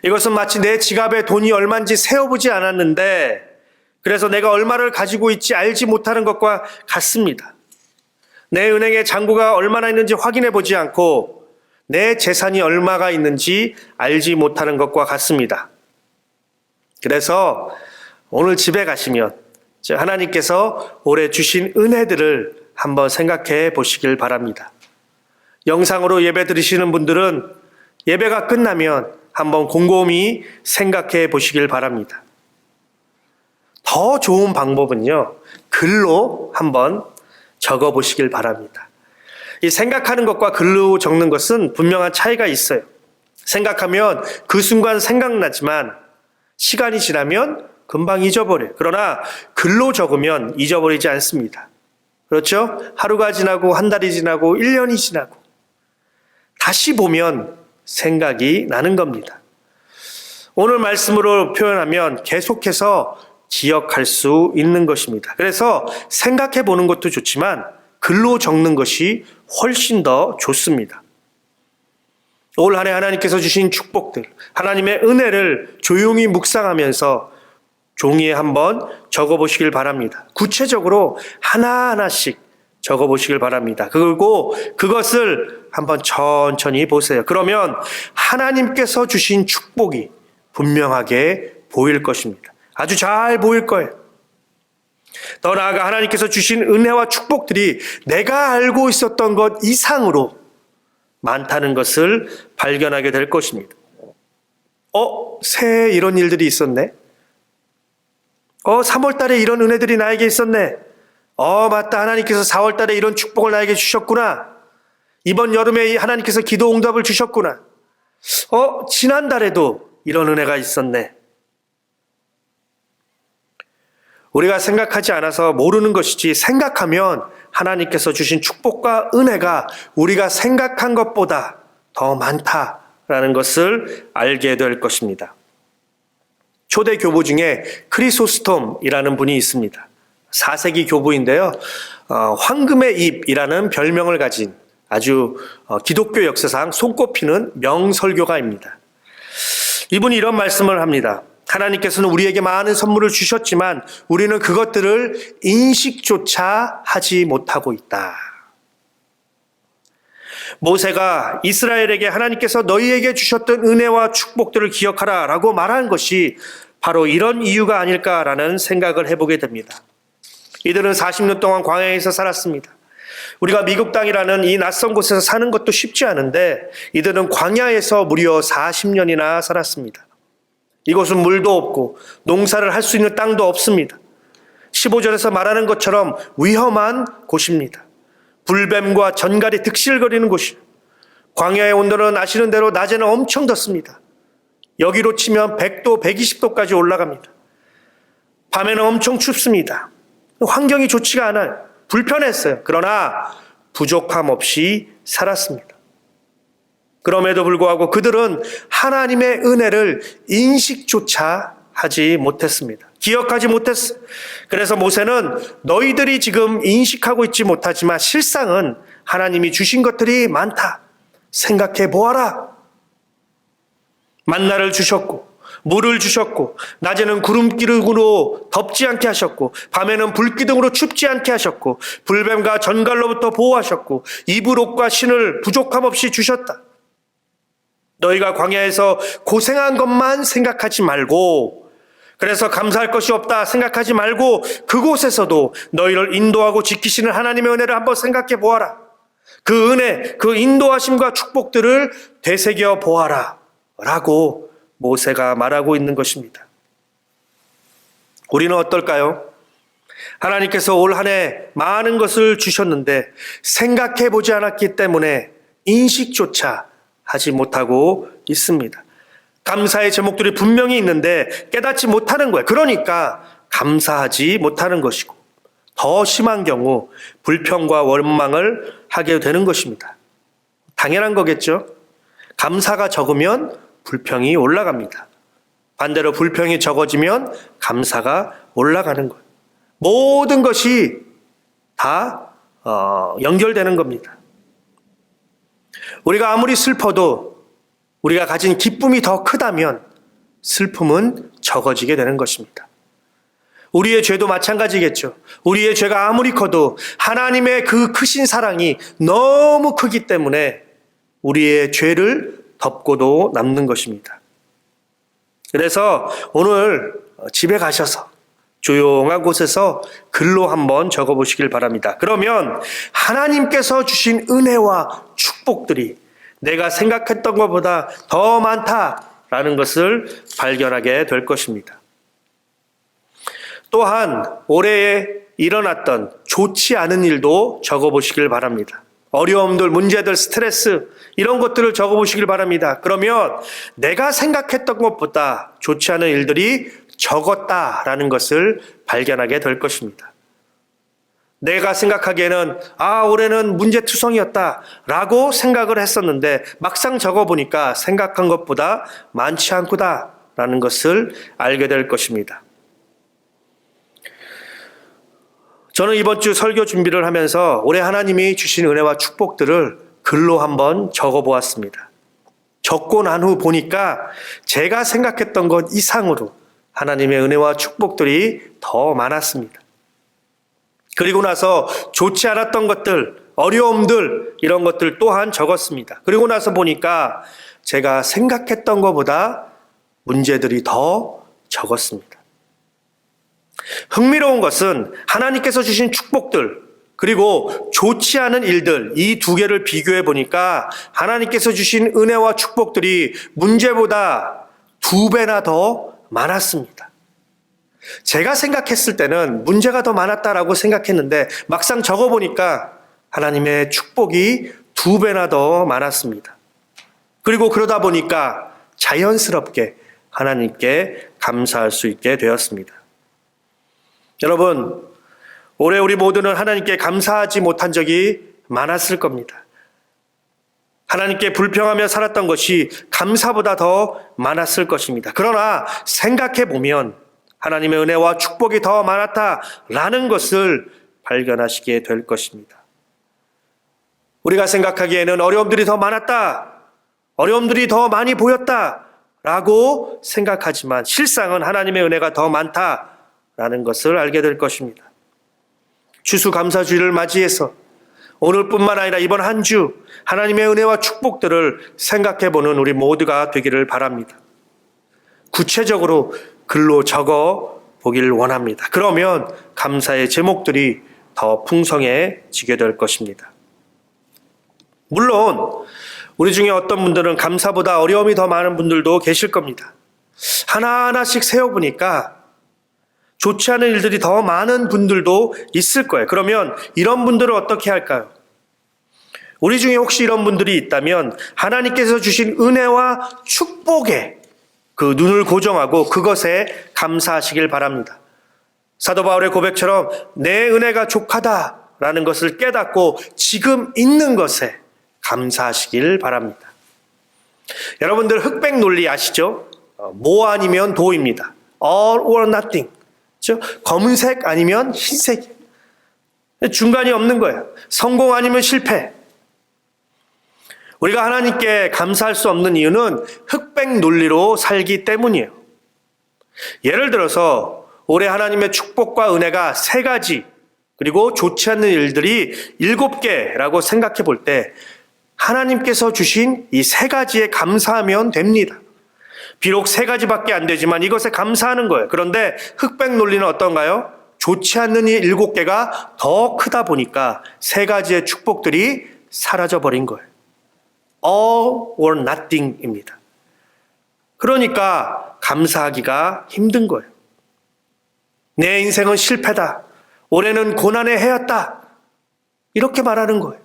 이것은 마치 내 지갑에 돈이 얼마인지 세어보지 않았는데 그래서 내가 얼마를 가지고 있지 알지 못하는 것과 같습니다. 내 은행에 잔고가 얼마나 있는지 확인해 보지 않고 내 재산이 얼마가 있는지 알지 못하는 것과 같습니다. 그래서 오늘 집에 가시면 하나님께서 올해 주신 은혜들을 한번 생각해 보시길 바랍니다. 영상으로 예배 드리시는 분들은 예배가 끝나면 한번 곰곰이 생각해 보시길 바랍니다. 더 좋은 방법은요, 글로 한번 적어 보시길 바랍니다. 이 생각하는 것과 글로 적는 것은 분명한 차이가 있어요. 생각하면 그 순간 생각나지만 시간이 지나면 금방 잊어버려요. 그러나 글로 적으면 잊어버리지 않습니다. 그렇죠? 하루가 지나고 한 달이 지나고 1년이 지나고 다시 보면 생각이 나는 겁니다. 오늘 말씀으로 표현하면 계속해서 기억할 수 있는 것입니다. 그래서 생각해 보는 것도 좋지만 글로 적는 것이 훨씬 더 좋습니다. 올 한 해 하나님께서 주신 축복들, 하나님의 은혜를 조용히 묵상하면서 종이에 한번 적어보시길 바랍니다. 구체적으로 하나하나씩 적어보시길 바랍니다. 그리고 그것을 한번 천천히 보세요. 그러면 하나님께서 주신 축복이 분명하게 보일 것입니다. 아주 잘 보일 거예요. 더 나아가 하나님께서 주신 은혜와 축복들이 내가 알고 있었던 것 이상으로 많다는 것을 발견하게 될 것입니다. 새해에 이런 일들이 있었네. 3월 달에 이런 은혜들이 나에게 있었네. 맞다. 하나님께서 4월 달에 이런 축복을 나에게 주셨구나. 이번 여름에 하나님께서 기도 응답을 주셨구나. 지난달에도 이런 은혜가 있었네. 우리가 생각하지 않아서 모르는 것이지 생각하면 하나님께서 주신 축복과 은혜가 우리가 생각한 것보다 더 많다라는 것을 알게 될 것입니다. 초대 교부 중에 크리소스톰이라는 분이 있습니다. 4세기 교부인데요. 황금의 입이라는 별명을 가진 아주 기독교 역사상 손꼽히는 명설교가입니다. 이분이 이런 말씀을 합니다. 하나님께서는 우리에게 많은 선물을 주셨지만 우리는 그것들을 인식조차 하지 못하고 있다. 모세가 이스라엘에게 하나님께서 너희에게 주셨던 은혜와 축복들을 기억하라 라고 말한 것이 바로 이런 이유가 아닐까라는 생각을 해보게 됩니다. 이들은 40년 동안 광야에서 살았습니다. 우리가 미국 땅이라는 이 낯선 곳에서 사는 것도 쉽지 않은데 이들은 광야에서 무려 40년이나 살았습니다. 이곳은 물도 없고 농사를 할 수 있는 땅도 없습니다. 15절에서 말하는 것처럼 위험한 곳입니다. 불뱀과 전갈이 득실거리는 곳이에요. 광야의 온도는 아시는 대로 낮에는 엄청 덥습니다. 여기로 치면 100도, 120도까지 올라갑니다. 밤에는 엄청 춥습니다. 환경이 좋지가 않아요. 불편했어요. 그러나 부족함 없이 살았습니다. 그럼에도 불구하고 그들은 하나님의 은혜를 인식조차 하지 못했습니다. 기억하지 못했어요. 그래서 모세는 너희들이 지금 인식하고 있지 못하지만 실상은 하나님이 주신 것들이 많다. 생각해 보아라. 만나를 주셨고 물을 주셨고 낮에는 구름기둥으로 덥지 않게 하셨고 밤에는 불기둥으로 춥지 않게 하셨고 불뱀과 전갈로부터 보호하셨고 이불 옷과 신을 부족함 없이 주셨다. 너희가 광야에서 고생한 것만 생각하지 말고 그래서 감사할 것이 없다 생각하지 말고 그곳에서도 너희를 인도하고 지키시는 하나님의 은혜를 한번 생각해 보아라. 그 은혜, 그 인도하심과 축복들을 되새겨 보아라 라고 모세가 말하고 있는 것입니다. 우리는 어떨까요? 하나님께서 올 한 해 많은 것을 주셨는데 생각해 보지 않았기 때문에 인식조차 하지 못하고 있습니다. 감사의 제목들이 분명히 있는데 깨닫지 못하는 거예요. 그러니까 감사하지 못하는 것이고 더 심한 경우 불평과 원망을 하게 되는 것입니다. 당연한 거겠죠? 감사가 적으면 불평이 올라갑니다. 반대로 불평이 적어지면 감사가 올라가는 거예요. 모든 것이 다 연결되는 겁니다. 우리가 아무리 슬퍼도 우리가 가진 기쁨이 더 크다면 슬픔은 적어지게 되는 것입니다. 우리의 죄도 마찬가지겠죠. 우리의 죄가 아무리 커도 하나님의 그 크신 사랑이 너무 크기 때문에 우리의 죄를 덮고도 남는 것입니다. 그래서 오늘 집에 가셔서 조용한 곳에서 글로 한번 적어보시길 바랍니다. 그러면 하나님께서 주신 은혜와 축복들이 내가 생각했던 것보다 더 많다라는 것을 발견하게 될 것입니다. 또한 올해에 일어났던 좋지 않은 일도 적어보시길 바랍니다. 어려움들, 문제들, 스트레스 이런 것들을 적어보시길 바랍니다. 그러면 내가 생각했던 것보다 좋지 않은 일들이 적었다라는 것을 발견하게 될 것입니다. 내가 생각하기에는 올해는 문제투성이었다라고 생각을 했었는데 막상 적어보니까 생각한 것보다 많지 않구나라는 것을 알게 될 것입니다. 저는 이번 주 설교 준비를 하면서 올해 하나님이 주신 은혜와 축복들을 글로 한번 적어보았습니다. 적고 난 후 보니까 제가 생각했던 것 이상으로 하나님의 은혜와 축복들이 더 많았습니다. 그리고 나서 좋지 않았던 것들, 어려움들 이런 것들 또한 적었습니다. 그리고 나서 보니까 제가 생각했던 것보다 문제들이 더 적었습니다. 흥미로운 것은 하나님께서 주신 축복들 그리고 좋지 않은 일들 이 두 개를 비교해 보니까 하나님께서 주신 은혜와 축복들이 문제보다 2배나 더 많았습니다. 제가 생각했을 때는 문제가 더 많았다라고 생각했는데 막상 적어보니까 하나님의 축복이 2배나 더 많았습니다. 그리고 그러다 보니까 자연스럽게 하나님께 감사할 수 있게 되었습니다. 여러분, 올해 우리 모두는 하나님께 감사하지 못한 적이 많았을 겁니다. 하나님께 불평하며 살았던 것이 감사보다 더 많았을 것입니다. 그러나 생각해 보면 하나님의 은혜와 축복이 더 많았다라는 것을 발견하시게 될 것입니다. 우리가 생각하기에는 어려움들이 더 많았다, 어려움들이 더 많이 보였다라고 생각하지만 실상은 하나님의 은혜가 더 많다라는 것을 알게 될 것입니다. 추수감사주의를 맞이해서 오늘뿐만 아니라 이번 한 주 하나님의 은혜와 축복들을 생각해보는 우리 모두가 되기를 바랍니다. 구체적으로 글로 적어 보길 원합니다. 그러면 감사의 제목들이 더 풍성해지게 될 것입니다. 물론 우리 중에 어떤 분들은 감사보다 어려움이 더 많은 분들도 계실 겁니다. 하나하나씩 세어보니까 좋지 않은 일들이 더 많은 분들도 있을 거예요. 그러면 이런 분들은 어떻게 할까요? 우리 중에 혹시 이런 분들이 있다면 하나님께서 주신 은혜와 축복에 그 눈을 고정하고 그것에 감사하시길 바랍니다. 사도 바울의 고백처럼 내 은혜가 족하다라는 것을 깨닫고 지금 있는 것에 감사하시길 바랍니다. 여러분들 흑백 논리 아시죠? 뭐 아니면 도입니다. All or nothing. 검은색 아니면 흰색. 중간이 없는 거예요. 성공 아니면 실패. 우리가 하나님께 감사할 수 없는 이유는 흑백 논리로 살기 때문이에요. 예를 들어서 올해 하나님의 축복과 은혜가 3가지 그리고 좋지 않는 일들이 7개라고 생각해 볼 때 하나님께서 주신 이 3가지에 감사하면 됩니다. 비록 3가지밖에 안 되지만 이것에 감사하는 거예요. 그런데 흑백 논리는 어떤가요? 좋지 않는 이 7개가 더 크다 보니까 3가지의 축복들이 사라져버린 거예요. All or nothing입니다. 그러니까 감사하기가 힘든 거예요. 내 인생은 실패다. 올해는 고난의 해였다. 이렇게 말하는 거예요.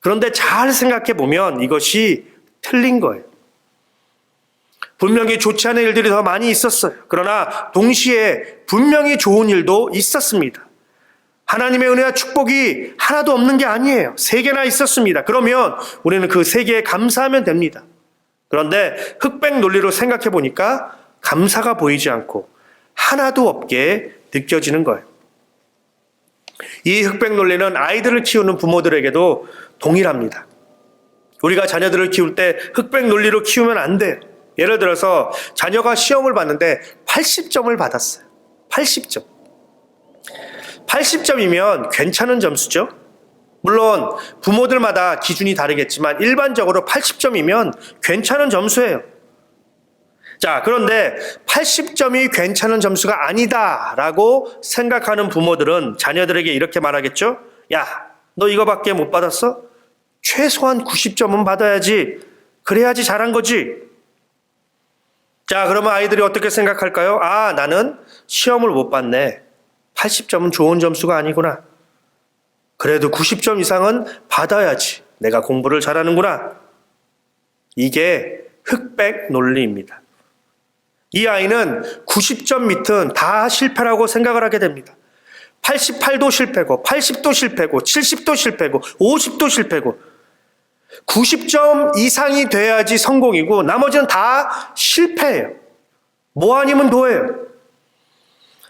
그런데 잘 생각해 보면 이것이 틀린 거예요. 분명히 좋지 않은 일들이 더 많이 있었어요. 그러나 동시에 분명히 좋은 일도 있었습니다. 하나님의 은혜와 축복이 하나도 없는 게 아니에요. 3개나 있었습니다. 그러면 우리는 그 3개에 감사하면 됩니다. 그런데 흑백 논리로 생각해 보니까 감사가 보이지 않고 하나도 없게 느껴지는 거예요. 이 흑백 논리는 아이들을 키우는 부모들에게도 동일합니다. 우리가 자녀들을 키울 때 흑백 논리로 키우면 안 돼요. 예를 들어서 자녀가 시험을 봤는데 80점을 받았어요. 80점. 80점이면 괜찮은 점수죠. 물론 부모들마다 기준이 다르겠지만 일반적으로 80점이면 괜찮은 점수예요. 자, 그런데 80점이 괜찮은 점수가 아니다라고 생각하는 부모들은 자녀들에게 이렇게 말하겠죠? 야, 너 이거밖에 못 받았어? 최소한 90점은 받아야지. 그래야지 잘한 거지. 자, 그러면 아이들이 어떻게 생각할까요? 아, 나는 시험을 못 봤네. 80점은 좋은 점수가 아니구나. 그래도 90점 이상은 받아야지. 내가 공부를 잘하는구나. 이게 흑백 논리입니다. 이 아이는 90점 밑은 다 실패라고 생각을 하게 됩니다. 88도 실패고, 80도 실패고, 70도 실패고, 50도 실패고, 90점 이상이 돼야지 성공이고 나머지는 다 실패예요. 뭐 아니면 도예요.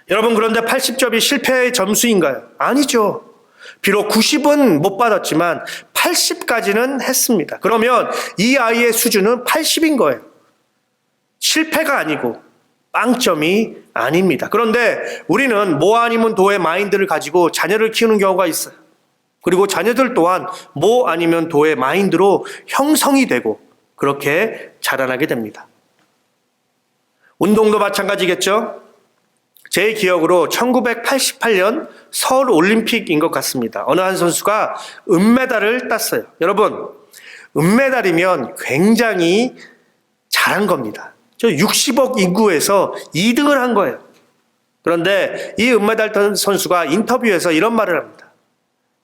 여러분, 그런데 80점이 실패의 점수인가요? 아니죠. 비록 90은 못 받았지만 80까지는 했습니다. 그러면 이 아이의 수준은 80인 거예요. 실패가 아니고 빵점이 아닙니다. 그런데 우리는 뭐 아니면 도의 마인드를 가지고 자녀를 키우는 경우가 있어요. 그리고 자녀들 또한 뭐 아니면 도의 마인드로 형성이 되고 그렇게 자라나게 됩니다. 운동도 마찬가지겠죠? 제 기억으로 1988년 서울 올림픽인 것 같습니다. 어느 한 선수가 은메달을 땄어요. 여러분, 은메달이면 굉장히 잘한 겁니다. 저 60억 인구에서 2등을 한 거예요. 그런데 이 은메달 딴 선수가 인터뷰에서 이런 말을 합니다.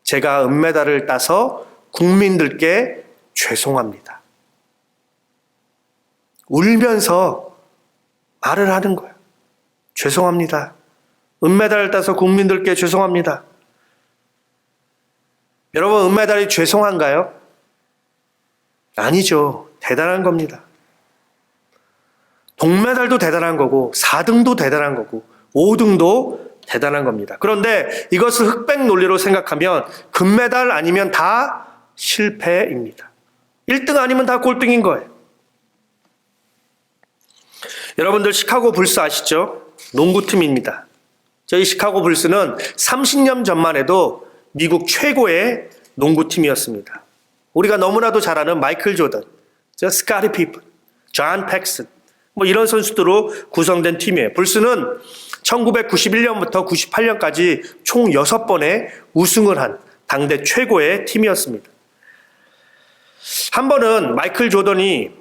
제가 은메달을 따서 국민들께 죄송합니다. 울면서 말을 하는 거예요. 죄송합니다. 은메달을 따서 국민들께 죄송합니다. 여러분, 은메달이 죄송한가요? 아니죠. 대단한 겁니다. 동메달도 대단한 거고 4등도 대단한 거고 5등도 대단한 겁니다. 그런데 이것을 흑백 논리로 생각하면 금메달 아니면 다 실패입니다. 1등 아니면 다 꼴등인 거예요. 여러분들 시카고 불스 아시죠? 농구팀입니다. 저희 시카고 불스는 30년 전만 해도 미국 최고의 농구팀이었습니다. 우리가 너무나도 잘 아는 마이클 조던, 스카리 피픈, 존 팩슨, 뭐 이런 선수들로 구성된 팀이에요. 불스는 1991년부터 98년까지 총 6번의 우승을 한 당대 최고의 팀이었습니다. 한 번은 마이클 조던이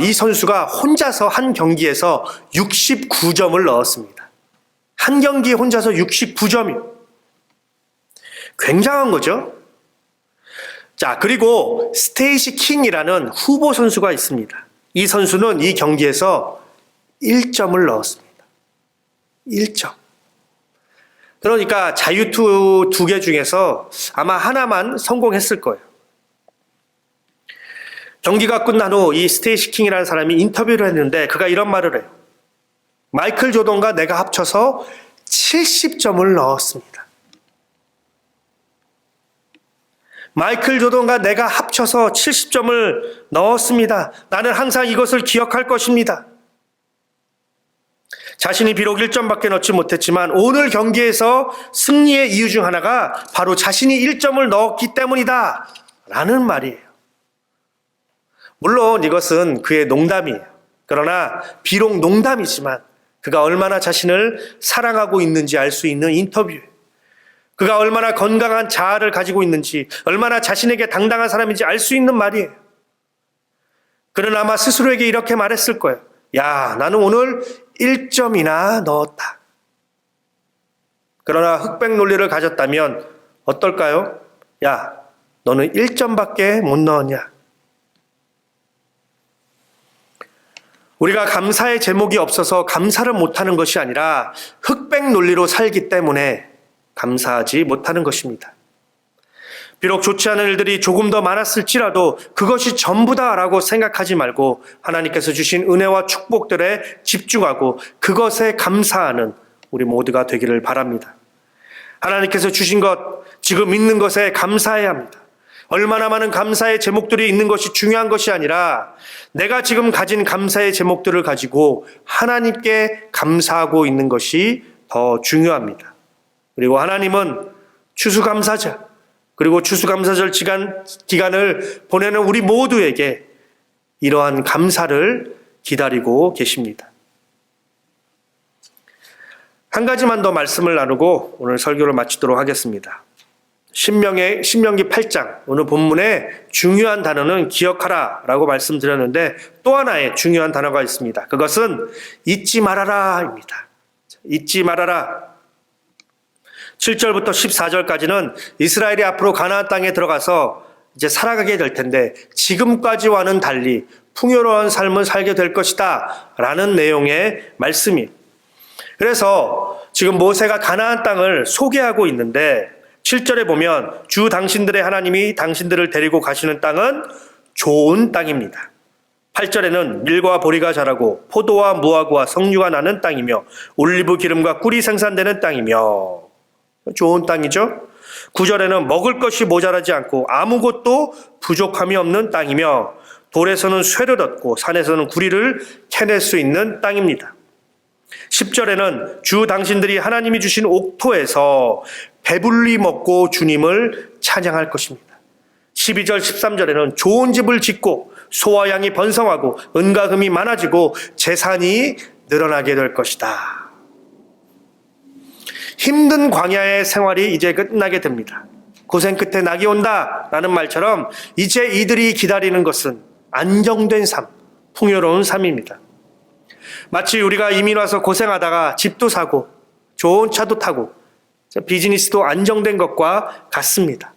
이 선수가 혼자서 한 경기에서 69점을 넣었습니다. 한 경기에 혼자서 69점이요. 굉장한 거죠. 자, 그리고 스테이시 킹이라는 후보 선수가 있습니다. 이 선수는 이 경기에서 1점을 넣었습니다. 1점. 그러니까 자유투 2개 중에서 아마 하나만 성공했을 거예요. 경기가 끝난 후 이 스테이시 킹이라는 사람이 인터뷰를 했는데 그가 이런 말을 해요. 마이클 조던과 내가 합쳐서 70점을 넣었습니다. 마이클 조던과 내가 합쳐서 70점을 넣었습니다. 나는 항상 이것을 기억할 것입니다. 자신이 비록 1점밖에 넣지 못했지만 오늘 경기에서 승리의 이유 중 하나가 바로 자신이 1점을 넣었기 때문이다 라는 말이에요. 물론 이것은 그의 농담이에요. 그러나 비록 농담이지만 그가 얼마나 자신을 사랑하고 있는지 알 수 있는 인터뷰예요. 그가 얼마나 건강한 자아를 가지고 있는지, 얼마나 자신에게 당당한 사람인지 알 수 있는 말이에요. 그는 아마 스스로에게 이렇게 말했을 거예요. 야, 나는 오늘 1점이나 넣었다. 그러나 흑백 논리를 가졌다면 어떨까요? 야, 너는 1점밖에 못 넣었냐? 우리가 감사의 제목이 없어서 감사를 못하는 것이 아니라 흑백 논리로 살기 때문에 감사하지 못하는 것입니다. 비록 좋지 않은 일들이 조금 더 많았을지라도 그것이 전부다라고 생각하지 말고 하나님께서 주신 은혜와 축복들에 집중하고 그것에 감사하는 우리 모두가 되기를 바랍니다. 하나님께서 주신 것, 지금 있는 것에 감사해야 합니다. 얼마나 많은 감사의 제목들이 있는 것이 중요한 것이 아니라 내가 지금 가진 감사의 제목들을 가지고 하나님께 감사하고 있는 것이 더 중요합니다. 그리고 하나님은 추수감사자, 그리고 추수감사절 기간을 보내는 우리 모두에게 이러한 감사를 기다리고 계십니다. 한 가지만 더 말씀을 나누고 오늘 설교를 마치도록 하겠습니다. 신명기 8장 오늘 본문에 중요한 단어는 기억하라 라고 말씀드렸는데 또 하나의 중요한 단어가 있습니다. 그것은 잊지 말아라 입니다. 잊지 말아라. 7절부터 14절까지는 이스라엘이 앞으로 가나안 땅에 들어가서 이제 살아가게 될 텐데 지금까지와는 달리 풍요로운 삶을 살게 될 것이다 라는 내용의 말씀이에요. 그래서 지금 모세가 가나안 땅을 소개하고 있는데 7절에 보면 주 당신들의 하나님이 당신들을 데리고 가시는 땅은 좋은 땅입니다. 8절에는 밀과 보리가 자라고 포도와 무화과와 석류가 나는 땅이며 올리브 기름과 꿀이 생산되는 땅이며 좋은 땅이죠. 9절에는 먹을 것이 모자라지 않고 아무것도 부족함이 없는 땅이며 돌에서는 쇠를 얻고 산에서는 구리를 캐낼 수 있는 땅입니다. 10절에는 주 당신들이 하나님이 주신 옥토에서 배불리 먹고 주님을 찬양할 것입니다. 12절 13절에는 좋은 집을 짓고 소와 양이 번성하고 은과 금이 많아지고 재산이 늘어나게 될 것이다. 힘든 광야의 생활이 이제 끝나게 됩니다. 고생 끝에 낙이 온다 라는 말처럼 이제 이들이 기다리는 것은 안정된 삶, 풍요로운 삶입니다. 마치 우리가 이민 와서 고생하다가 집도 사고 좋은 차도 타고 비즈니스도 안정된 것과 같습니다.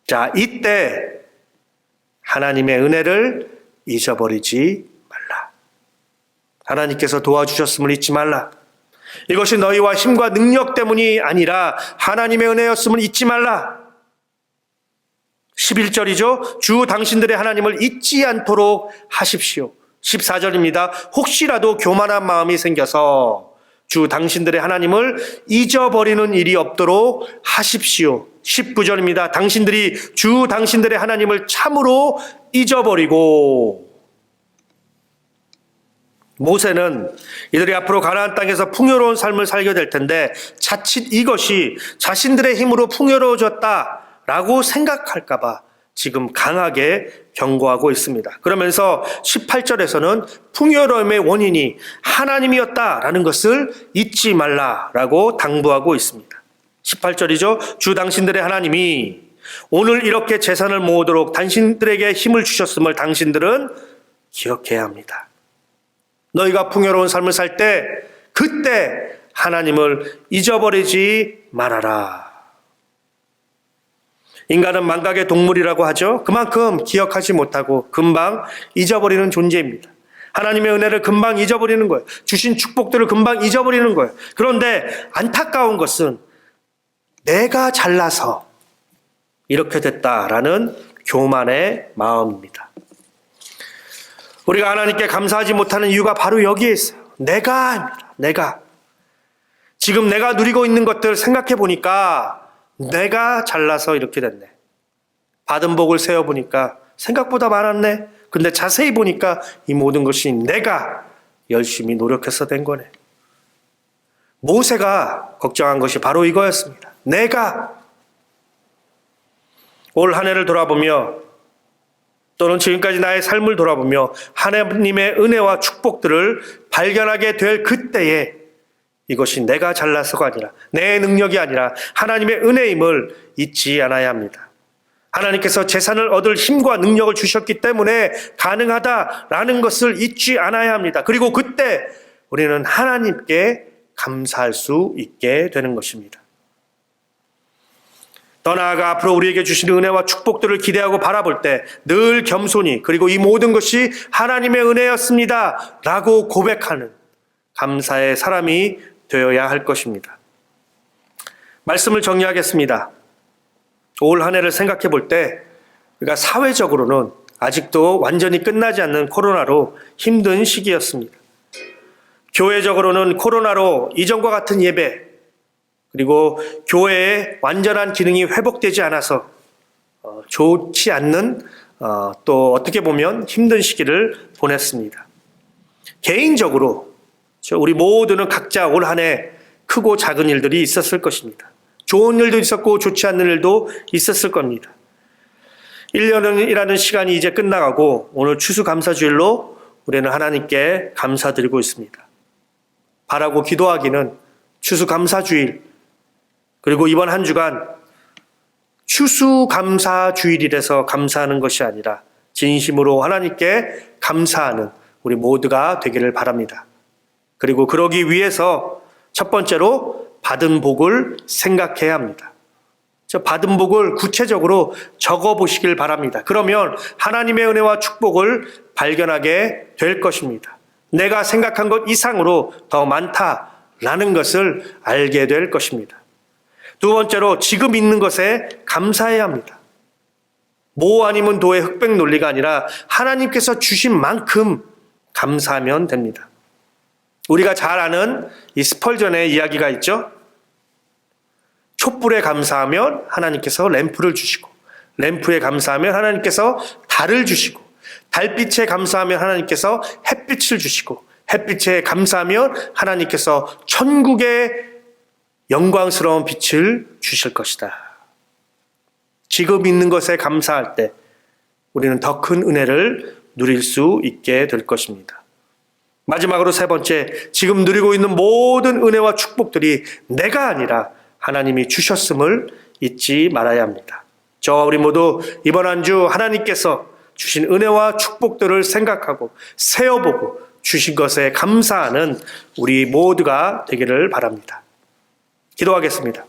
자, 이때 하나님의 은혜를 잊어버리지 말라. 하나님께서 도와주셨음을 잊지 말라. 이것이 너희와 힘과 능력 때문이 아니라 하나님의 은혜였음을 잊지 말라. 11절이죠. 주 당신들의 하나님을 잊지 않도록 하십시오. 14절입니다. 혹시라도 교만한 마음이 생겨서 주 당신들의 하나님을 잊어버리는 일이 없도록 하십시오. 19절입니다. 당신들이 주 당신들의 하나님을 참으로 잊어버리고. 모세는 이들이 앞으로 가나안 땅에서 풍요로운 삶을 살게 될 텐데 자칫 이것이 자신들의 힘으로 풍요로워졌다라고 생각할까 봐 지금 강하게 경고하고 있습니다. 그러면서 18절에서는 풍요로움의 원인이 하나님이었다라는 것을 잊지 말라라고 당부하고 있습니다. 18절이죠. 주 당신들의 하나님이 오늘 이렇게 재산을 모으도록 당신들에게 힘을 주셨음을 당신들은 기억해야 합니다. 너희가 풍요로운 삶을 살 때 그때 하나님을 잊어버리지 말아라. 인간은 망각의 동물이라고 하죠. 그만큼 기억하지 못하고 금방 잊어버리는 존재입니다. 하나님의 은혜를 금방 잊어버리는 거예요. 주신 축복들을 금방 잊어버리는 거예요. 그런데 안타까운 것은 내가 잘나서 이렇게 됐다라는 교만의 마음입니다. 우리가 하나님께 감사하지 못하는 이유가 바로 여기에 있어요. 내가. 지금 내가 누리고 있는 것들 생각해 보니까 내가 잘나서 이렇게 됐네. 받은 복을 세어보니까 생각보다 많았네. 근데 자세히 보니까 이 모든 것이 내가 열심히 노력해서 된 거네. 모세가 걱정한 것이 바로 이거였습니다. 내가 올 한 해를 돌아보며 또는 지금까지 나의 삶을 돌아보며 하나님의 은혜와 축복들을 발견하게 될 그때에 이것이 내가 잘나서가 아니라 내 능력이 아니라 하나님의 은혜임을 잊지 않아야 합니다. 하나님께서 재산을 얻을 힘과 능력을 주셨기 때문에 가능하다라는 것을 잊지 않아야 합니다. 그리고 그때 우리는 하나님께 감사할 수 있게 되는 것입니다. 더 나아가 앞으로 우리에게 주신 은혜와 축복들을 기대하고 바라볼 때 늘 겸손히 그리고 이 모든 것이 하나님의 은혜였습니다 라고 고백하는 감사의 사람이 되어야 할 것입니다. 말씀을 정리하겠습니다. 올 한 해를 생각해 볼 때 우리가 사회적으로는 아직도 완전히 끝나지 않는 코로나로 힘든 시기였습니다. 교회적으로는 코로나로 이전과 같은 예배 그리고 교회의 완전한 기능이 회복되지 않아서 좋지 않는 또 어떻게 보면 힘든 시기를 보냈습니다. 개인적으로 우리 모두는 각자 올 한 해 크고 작은 일들이 있었을 것입니다. 좋은 일도 있었고 좋지 않는 일도 있었을 겁니다. 1년이라는 시간이 이제 끝나가고 오늘 추수감사주일로 우리는 하나님께 감사드리고 있습니다. 바라고 기도하기는 추수감사주일, 그리고 이번 한 주간 추수감사주일이라서 감사하는 것이 아니라 진심으로 하나님께 감사하는 우리 모두가 되기를 바랍니다. 그리고 그러기 위해서 첫 번째로 받은 복을 생각해야 합니다. 저 받은 복을 구체적으로 적어 보시길 바랍니다. 그러면 하나님의 은혜와 축복을 발견하게 될 것입니다. 내가 생각한 것 이상으로 더 많다라는 것을 알게 될 것입니다. 두 번째로 지금 있는 것에 감사해야 합니다. 모 아니면 도의 흑백 논리가 아니라 하나님께서 주신 만큼 감사하면 됩니다. 우리가 잘 아는 이 스펄전의 이야기가 있죠. 촛불에 감사하면 하나님께서 램프를 주시고, 램프에 감사하면 하나님께서 달을 주시고, 달빛에 감사하면 하나님께서 햇빛을 주시고, 햇빛에 감사하면 하나님께서 천국의 영광스러운 빛을 주실 것이다. 지금 있는 것에 감사할 때 우리는 더 큰 은혜를 누릴 수 있게 될 것입니다. 마지막으로 세 번째, 지금 누리고 있는 모든 은혜와 축복들이 내가 아니라 하나님이 주셨음을 잊지 말아야 합니다. 저와 우리 모두 이번 한 주 하나님께서 주신 은혜와 축복들을 생각하고 세어보고 주신 것에 감사하는 우리 모두가 되기를 바랍니다. 기도하겠습니다.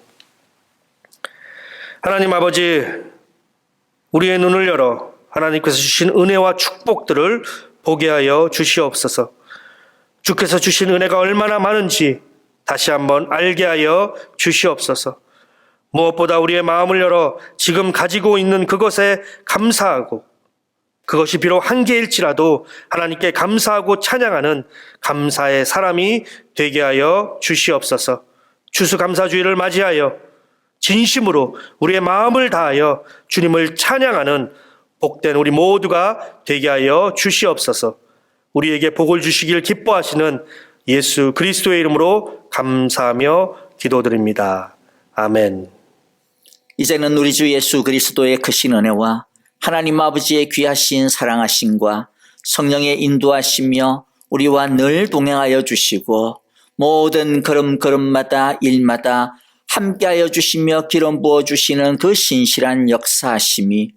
하나님 아버지, 우리의 눈을 열어 하나님께서 주신 은혜와 축복들을 보게 하여 주시옵소서. 주께서 주신 은혜가 얼마나 많은지 다시 한번 알게 하여 주시옵소서. 무엇보다 우리의 마음을 열어 지금 가지고 있는 그것에 감사하고, 그것이 비록 한계일지라도 하나님께 감사하고 찬양하는 감사의 사람이 되게 하여 주시옵소서. 추수감사주의를 맞이하여 진심으로 우리의 마음을 다하여 주님을 찬양하는 복된 우리 모두가 되게 하여 주시옵소서. 우리에게 복을 주시길 기뻐하시는 예수 그리스도의 이름으로 감사하며 기도드립니다. 아멘. 이제는 우리 주 예수 그리스도의 크신 은혜와 하나님 아버지의 귀하신 사랑하심과 성령의 인도하시며 우리와 늘 동행하여 주시고 모든 걸음걸음마다 일마다 함께하여 주시며 기름 부어주시는 그 신실한 역사하심이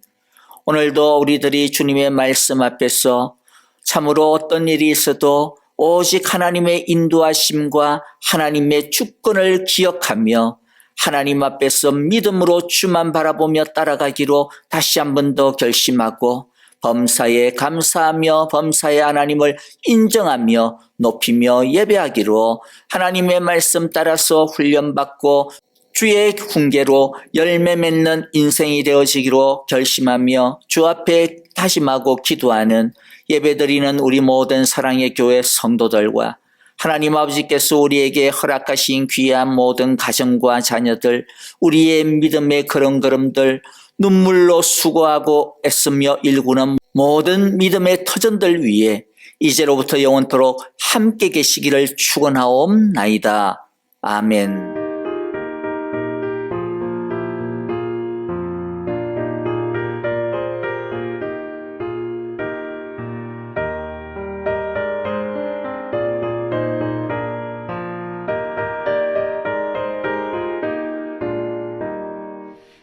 오늘도 우리들이 주님의 말씀 앞에서 참으로 어떤 일이 있어도 오직 하나님의 인도하심과 하나님의 주권을 기억하며 하나님 앞에서 믿음으로 주만 바라보며 따라가기로 다시 한 번 더 결심하고 범사에 감사하며 범사에 하나님을 인정하며 높이며 예배하기로 하나님의 말씀 따라서 훈련받고 주의 훈계로 열매 맺는 인생이 되어지기로 결심하며 주 앞에 다짐하고 기도하는 예배드리는 우리 모든 사랑의 교회 성도들과 하나님 아버지께서 우리에게 허락하신 귀한 모든 가정과 자녀들, 우리의 믿음의 걸음걸음들, 눈물로 수고하고 애쓰며 일구는 모든 믿음의 터전들 위에 이제로부터 영원토록 함께 계시기를 축원하옵나이다. 아멘.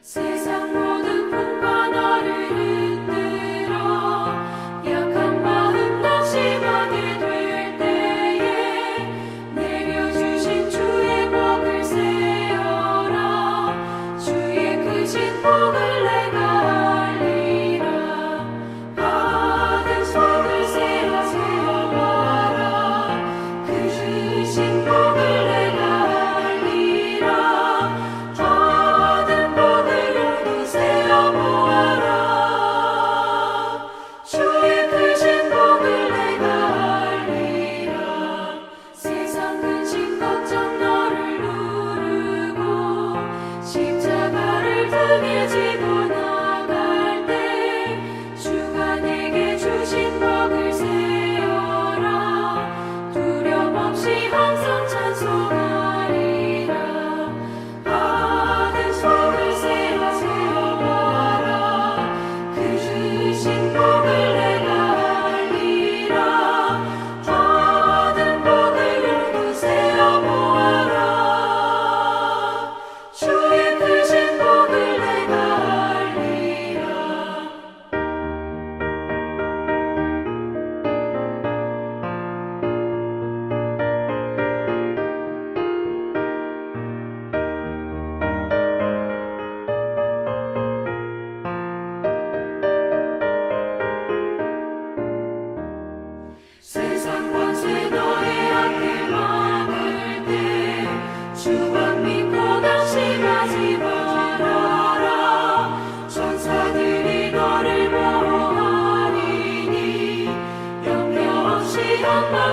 세상 모든 풍과 나를 흔들어 약한 마음 낙심하게 될 때에 내려주신 주의 복을 정말